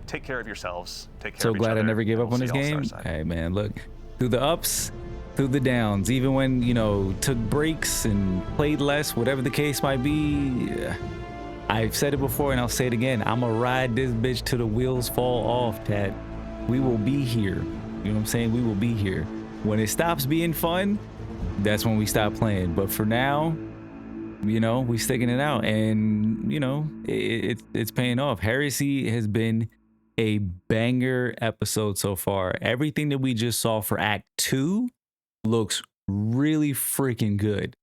take care of yourselves. Take care So of each glad other. I never gave and up we'll on see this you all game. Starside. Hey man, look, through the ups, through the downs, even when, you know, took breaks and played less, whatever the case might be, I've said it before and I'll say it again. I'ma ride this bitch till the wheels fall off, Tat. We will be here. You know what I'm saying? We will be here. When it stops being fun, that's when we stop playing. But for now, you know, we sticking it out, and you know, it's paying off. Heresy has been a banger episode so far. Everything that we just saw for Act 2 looks really freaking good.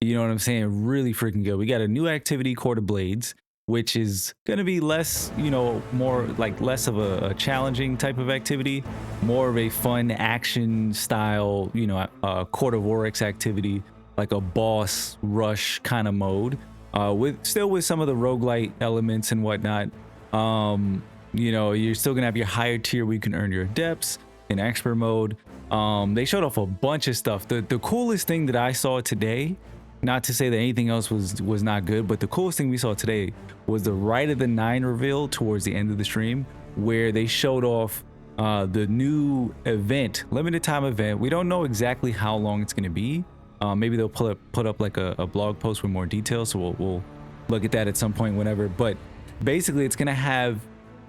You know what I'm saying? Really freaking good. We got a new activity, Court of Blades, which is gonna be less, you know, more like less of a challenging type of activity, more of a fun action style, you know, Court of Oryx activity, like a boss rush kind of mode, with some of the roguelite elements and whatnot. You know, you're still gonna have your higher tier where you can earn your adepts in expert mode. They showed off a bunch of stuff. The coolest thing that I saw today, not to say that anything else was not good, but the coolest thing we saw today was the Rite of the 9 reveal towards the end of the stream, where they showed off the new event, limited time event. We don't know exactly how long it's going to be. Maybe they'll put up like a blog post with more details, so we'll look at that at some point whenever. But basically, it's going to have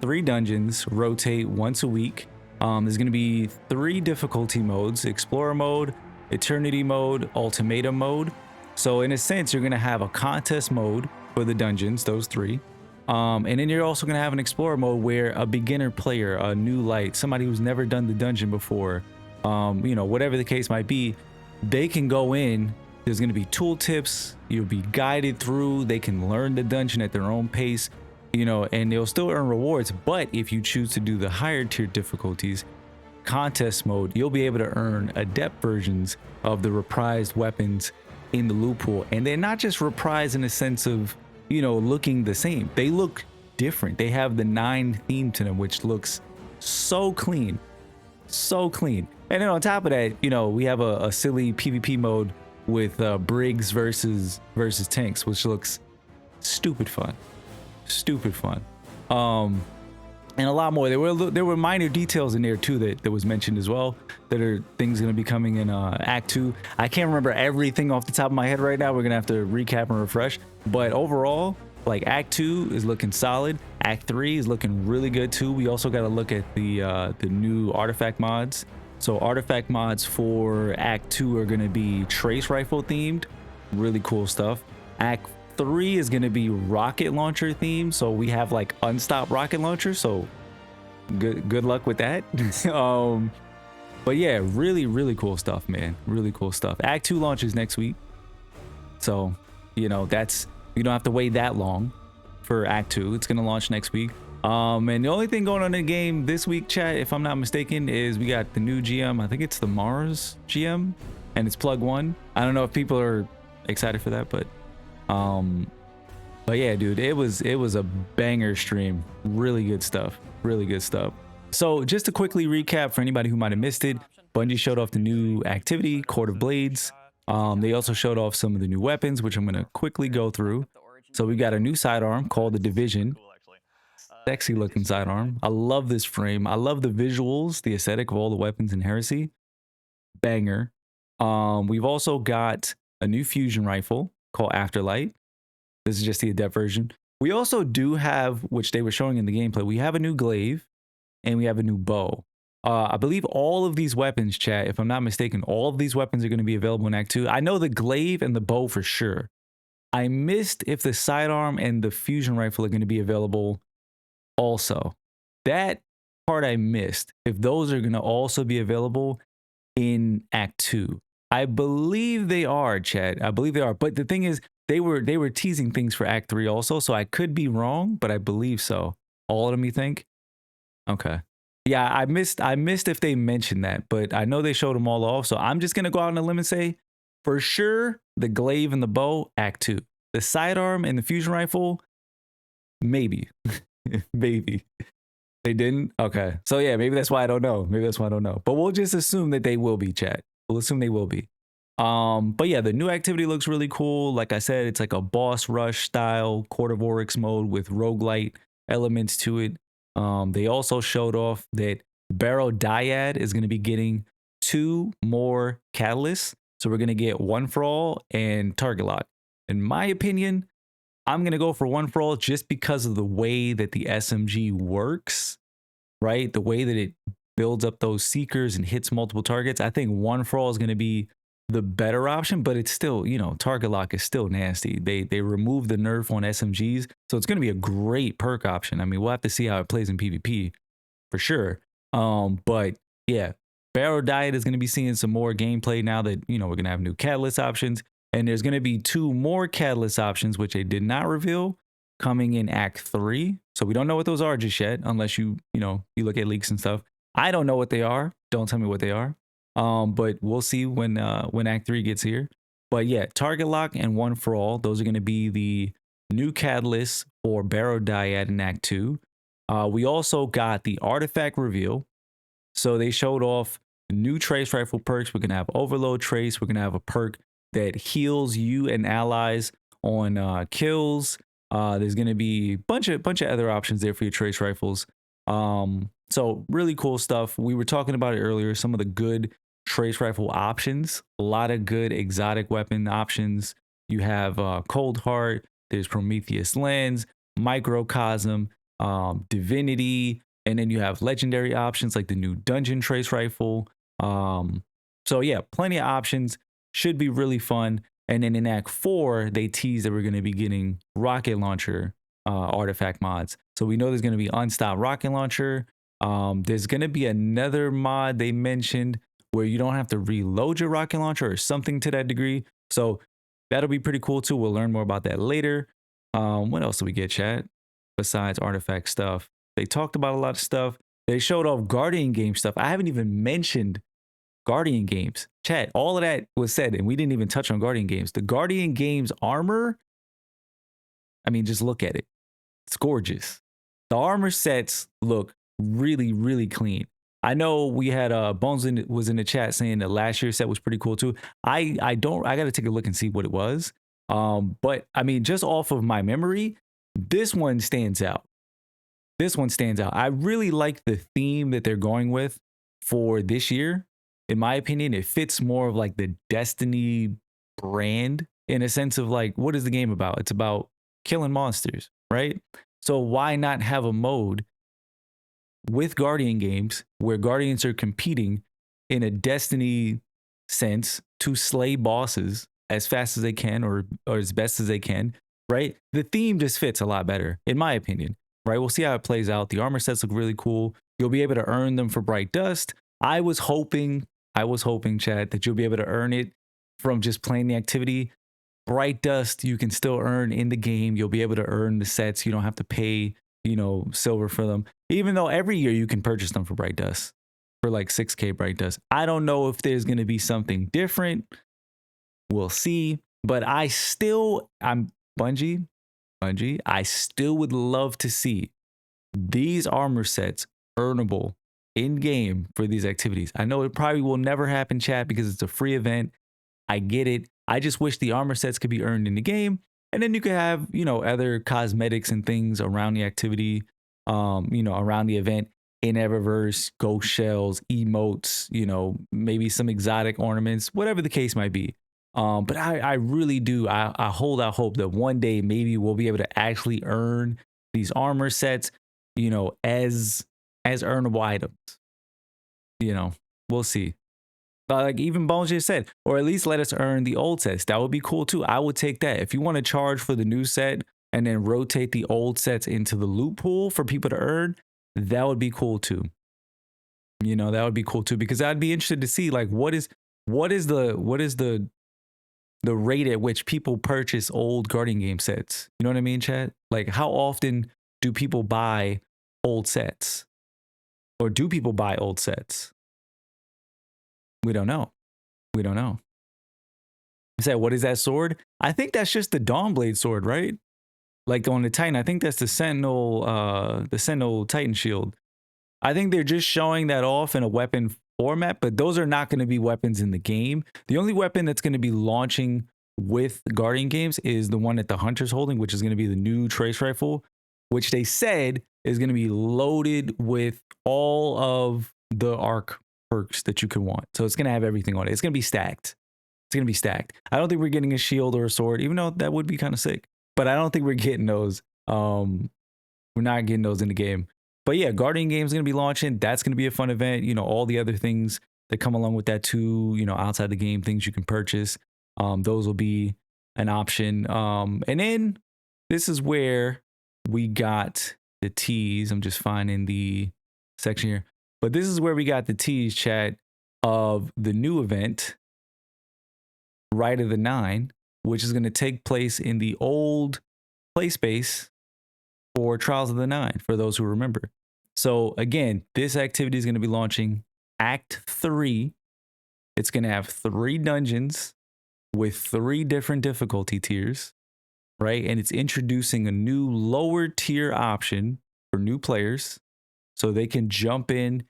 3 dungeons rotate once a week. There's going to be 3 difficulty modes: Explorer mode, Eternity mode, Ultimatum mode. So in a sense, you're going to have a contest mode for the dungeons, those 3. And then you're also going to have an Explorer mode where a beginner player, a new light, somebody who's never done the dungeon before, you know, whatever the case might be, they can go in. There's going to be tooltips. You'll be guided through. They can learn the dungeon at their own pace, you know, and they'll still earn rewards. But if you choose to do the higher tier difficulties, contest mode, you'll be able to earn adept versions of the reprised weapons in the loot pool. And they're not just reprised in the sense of, you know, looking the same. They look different. They have the 9 theme to them, which looks so clean, so clean. And then on top of that, you know, we have a silly PvP mode with Briggs versus tanks, which looks stupid fun. And a lot more. There were minor details in there too that was mentioned as well, that are things going to be coming in Act 2. I can't remember everything off the top of my head right now. We're gonna have to recap and refresh, but overall, like, Act 2 is looking solid. Act 3 is looking really good too. We also got to look at the new artifact mods. So artifact mods for Act 2 are going to be trace rifle themed, Really cool stuff. Act 3 is going to be rocket launcher themed, so we have like unstop rocket launcher, so good luck with that. But yeah, really cool stuff, man. Really cool stuff. Act 2 launches next week, so you know, that's, you don't have to wait that long for Act 2. It's gonna launch next week. And the only thing going on in the game this week, chat, if I'm not mistaken, is we got the new GM. I think it's the Mars GM, and it's plug 1. I don't know if people are excited for that, but yeah, dude, it was a banger stream. Really good stuff. Really good stuff. So just to quickly recap for anybody who might have missed it, Bungie showed off the new activity, Court of Blades. They also showed off some of the new weapons, which I'm going to quickly go through. So we got a new sidearm called the Division. Sexy looking sidearm. I love this frame. I love the visuals, the aesthetic of all the weapons in Heresy. Banger. We've also got a new fusion rifle called Afterlight. This is just the adept version. We also do have, which they were showing in the gameplay, we have a new glaive and we have a new bow. I believe all of these weapons, chat, if I'm not mistaken, all of these weapons are going to be available in Act 2. I know the glaive and the bow for sure. I missed if the sidearm and the fusion rifle are going to be available also. That part I missed. If those are going to also be available in Act 2. I believe they are, chat. I believe they are. But the thing is, they were teasing things for Act 3 also, so I could be wrong, but I believe so. All of them, you think? Okay. Yeah, I missed if they mentioned that, but I know they showed them all off, so I'm just going to go out on a limb and say, for sure, the glaive and the bow, Act 2. The sidearm and the fusion rifle, maybe. Maybe. They didn't? Okay. So yeah, maybe that's why I don't know. Maybe that's why I don't know. But we'll just assume that they will be, chat. We'll assume they will be. But yeah, the new activity looks really cool. Like I said, it's like a boss rush style Court of Oryx mode with roguelite elements to it. They also showed off that Barrow Dyad is going to be getting 2 more catalysts. So we're going to get One for All and Target Lock. In my opinion, I'm going to go for One for All just because of the way that the SMG works, right? The way that it builds up those seekers and hits multiple targets. I think One for All is going to be the better option, but it's still, you know, Target Lock is still nasty. They removed the nerf on SMGs, so it's going to be a great perk option. I mean, we'll have to see how it plays in PvP for sure. But yeah, Barrow Diet is going to be seeing some more gameplay now that, you know, we're going to have new catalyst options, and there's going to be 2 more catalyst options, which they did not reveal, coming in Act 3. So we don't know what those are just yet, unless you look at leaks and stuff. I don't know what they are. Don't tell me what they are. But we'll see when Act 3 gets here. But yeah, Target Lock and One for All, those are going to be the new catalysts for Barrow Dyad in Act 2. We also got the Artifact reveal. So they showed off new Trace Rifle perks. We're going to have Overload Trace. We're going to have a perk that heals you and allies on kills. There's going to be a bunch of other options there for your Trace Rifles. So really cool stuff. We were talking about it earlier, some of the good Trace Rifle options, a lot of good exotic weapon options. You have Cold Heart, there's Prometheus Lens, Microcosm, Divinity, and then you have legendary options like the new Dungeon Trace Rifle. So yeah, plenty of options. Should be really fun. And then in Act 4, they tease that we're going to be getting rocket launcher artifact mods. So we know there's going to be Unstop rocket launcher. There's going to be another mod they mentioned where you don't have to reload your rocket launcher or something to that degree. So that'll be pretty cool too. We'll learn more about that later. What else do we get, chat? Besides artifact stuff, they talked about a lot of stuff. They showed off Guardian game stuff. I haven't even mentioned Guardian games. Chat, all of that was said, and we didn't even touch on Guardian games. The Guardian games armor, I mean, just look at it. It's gorgeous. The armor sets look really, really clean. I know we had Bones was in the chat saying that last year's set was pretty cool too. I got to take a look and see what it was. But I mean, just off of my memory, this one stands out. This one stands out. I really like the theme that they're going with for this year. In my opinion, it fits more of like the Destiny brand in a sense of like, what is the game about? It's about killing monsters, right? So why not have a mode with Guardian games where Guardians are competing in a Destiny sense to slay bosses as fast as they can or as best as they can, right? The theme just fits a lot better, in my opinion, right? We'll see how it plays out. The armor sets look really cool. You'll be able to earn them for Bright Dust. I was hoping, Chad, that you'll be able to earn it from just playing the activity. Bright Dust, you can still earn in the game. You'll be able to earn the sets. You don't have to pay, silver for them. Even though every year you can purchase them for Bright Dust, for like 6K Bright Dust. I don't know if there's going to be something different. We'll see. But I'm Bungie, I still would love to see these armor sets earnable in game for these activities. I know it probably will never happen, chat, because it's a free event. I get it. I just wish the armor sets could be earned in the game. And then you could have, other cosmetics and things around the activity, around the event in Eververse, ghost shells, emotes, maybe some exotic ornaments, whatever the case might be. But I really do. I hold out hope that one day maybe we'll be able to actually earn these armor sets, as earnable items. We'll see. Like even Bones just said, or at least let us earn the old sets. That would be cool too. I would take that. If you want to charge for the new set and then rotate the old sets into the loot pool for people to earn, that would be cool too. That would be cool too, because I'd be interested to see like what is the rate at which people purchase old Guardian game sets. You know what I mean, chat? Like how often do people buy old sets? Or do people buy old sets? We don't know. You say, what is that sword? I think that's just the Dawnblade sword, right? Like on the Titan, I think that's the Sentinel Titan shield. I think they're just showing that off in a weapon format, but those are not going to be weapons in the game. The only weapon that's going to be launching with Guardian games is the one that the Hunter's holding, which is going to be the new Trace Rifle, which they said is going to be loaded with all of the arc perks that you could want. So it's going to have everything on it. It's going to be stacked. I don't think we're getting a shield or a sword, even though that would be kind of sick. But I don't think we're getting those. We're not getting those in the game. But yeah, Guardian Games is going to be launching. That's going to be a fun event. All the other things that come along with that too, outside the game, things you can purchase. Those will be an option. And then this is where we got the tease. I'm just finding the section here. But this is where we got the tease, chat, of the new event, Rite of the Nine, which is going to take place in the old play space for Trials of the Nine, for those who remember. So again, this activity is going to be launching Act 3. It's going to have 3 dungeons with 3 different difficulty tiers, right? And it's introducing a new lower tier option for new players so they can jump in,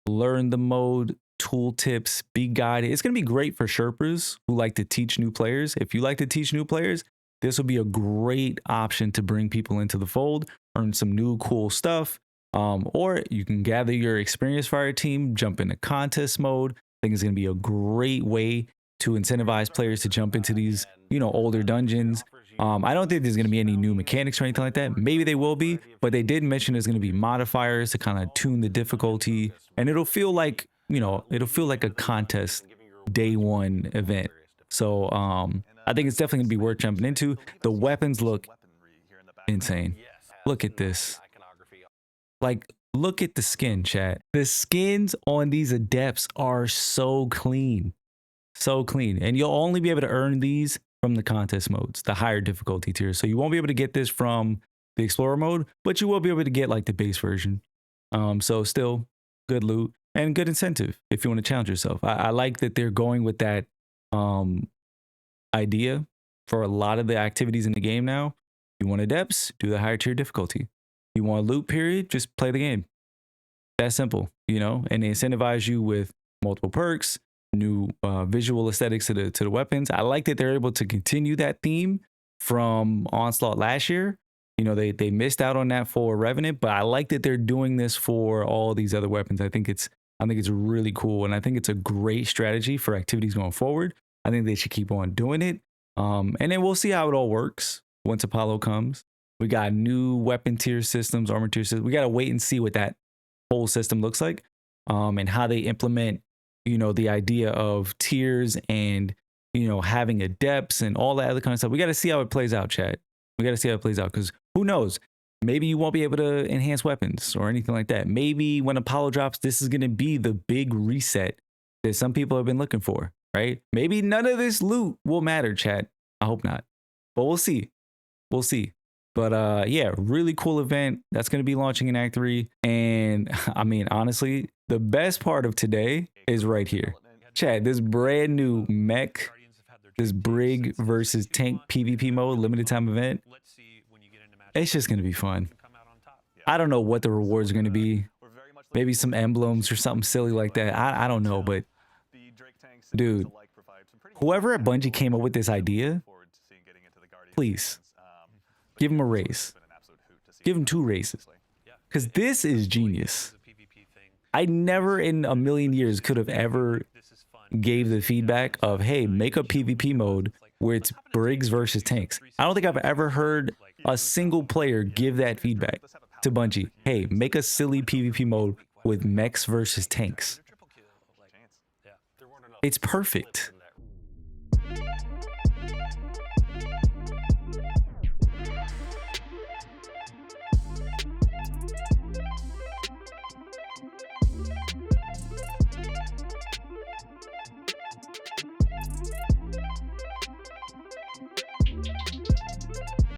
learn the mode, tool tips, be guided. It's going to be great for Sherpas who like to teach new players. If you like to teach new players, this will be a great option to bring people into the fold, earn some new cool stuff. Or you can gather your experienced fire team, jump into contest mode. I think it's going to be a great way to incentivize players to jump into these, older dungeons. I don't think there's going to be any new mechanics or anything like that. Maybe they will be, but they did mention there's going to be modifiers to kind of tune the difficulty, and it'll feel like a contest day one event. So I think it's definitely going to be worth jumping into. The weapons look insane. Look at this. Like, look at the skin, chat. The skins on these adepts are so clean. So clean. And you'll only be able to earn these from the contest modes, the higher difficulty tiers. So you won't be able to get this from the Explorer mode, but you will be able to get like the base version. So still good loot and good incentive if you want to challenge yourself. I like that they're going with that idea for a lot of the activities in the game now. You want adepts, do the higher tier difficulty. You want a loot period, just play the game. That's simple, and they incentivize you with multiple perks, new visual aesthetics to the weapons. I like that they're able to continue that theme from Onslaught last year. They missed out on that for Revenant, but I like that they're doing this for all these other weapons. I think it's really cool, and I think it's a great strategy for activities going forward. I think they should keep on doing it. And then we'll see how it all works once Apollo comes. We got new weapon tier systems, armor tier systems. We got to wait and see what that whole system looks like, and how they implement, the idea of tiers and you know, having adepts and all that other kind of stuff. We got to see how it plays out, chat. We got to see how it plays out, because who knows? Maybe you won't be able to enhance weapons or anything like that. Maybe when Apollo drops, this is going to be the big reset that some people have been looking for, right? Maybe none of this loot will matter, chat. I hope not, but we'll see. We'll see. But yeah, really cool event that's going to be launching in Act 3. And I mean, honestly, the best part of today is right here. Chat, this brand new mech, this Brig versus Tank PvP mode, limited time event. It's just going to be fun. I don't know what the rewards are going to be. Maybe some emblems or something silly like that. I don't know, but dude, whoever at Bungie came up with this idea, please give him a raise. Give him 2 raises. Because this is genius. I never in a million years could have ever gave the feedback of, hey, make a PvP mode where it's Brigs versus tanks. I don't think I've ever heard a single player give that feedback to Bungie. Hey, make a silly PvP mode with mechs versus tanks. It's perfect.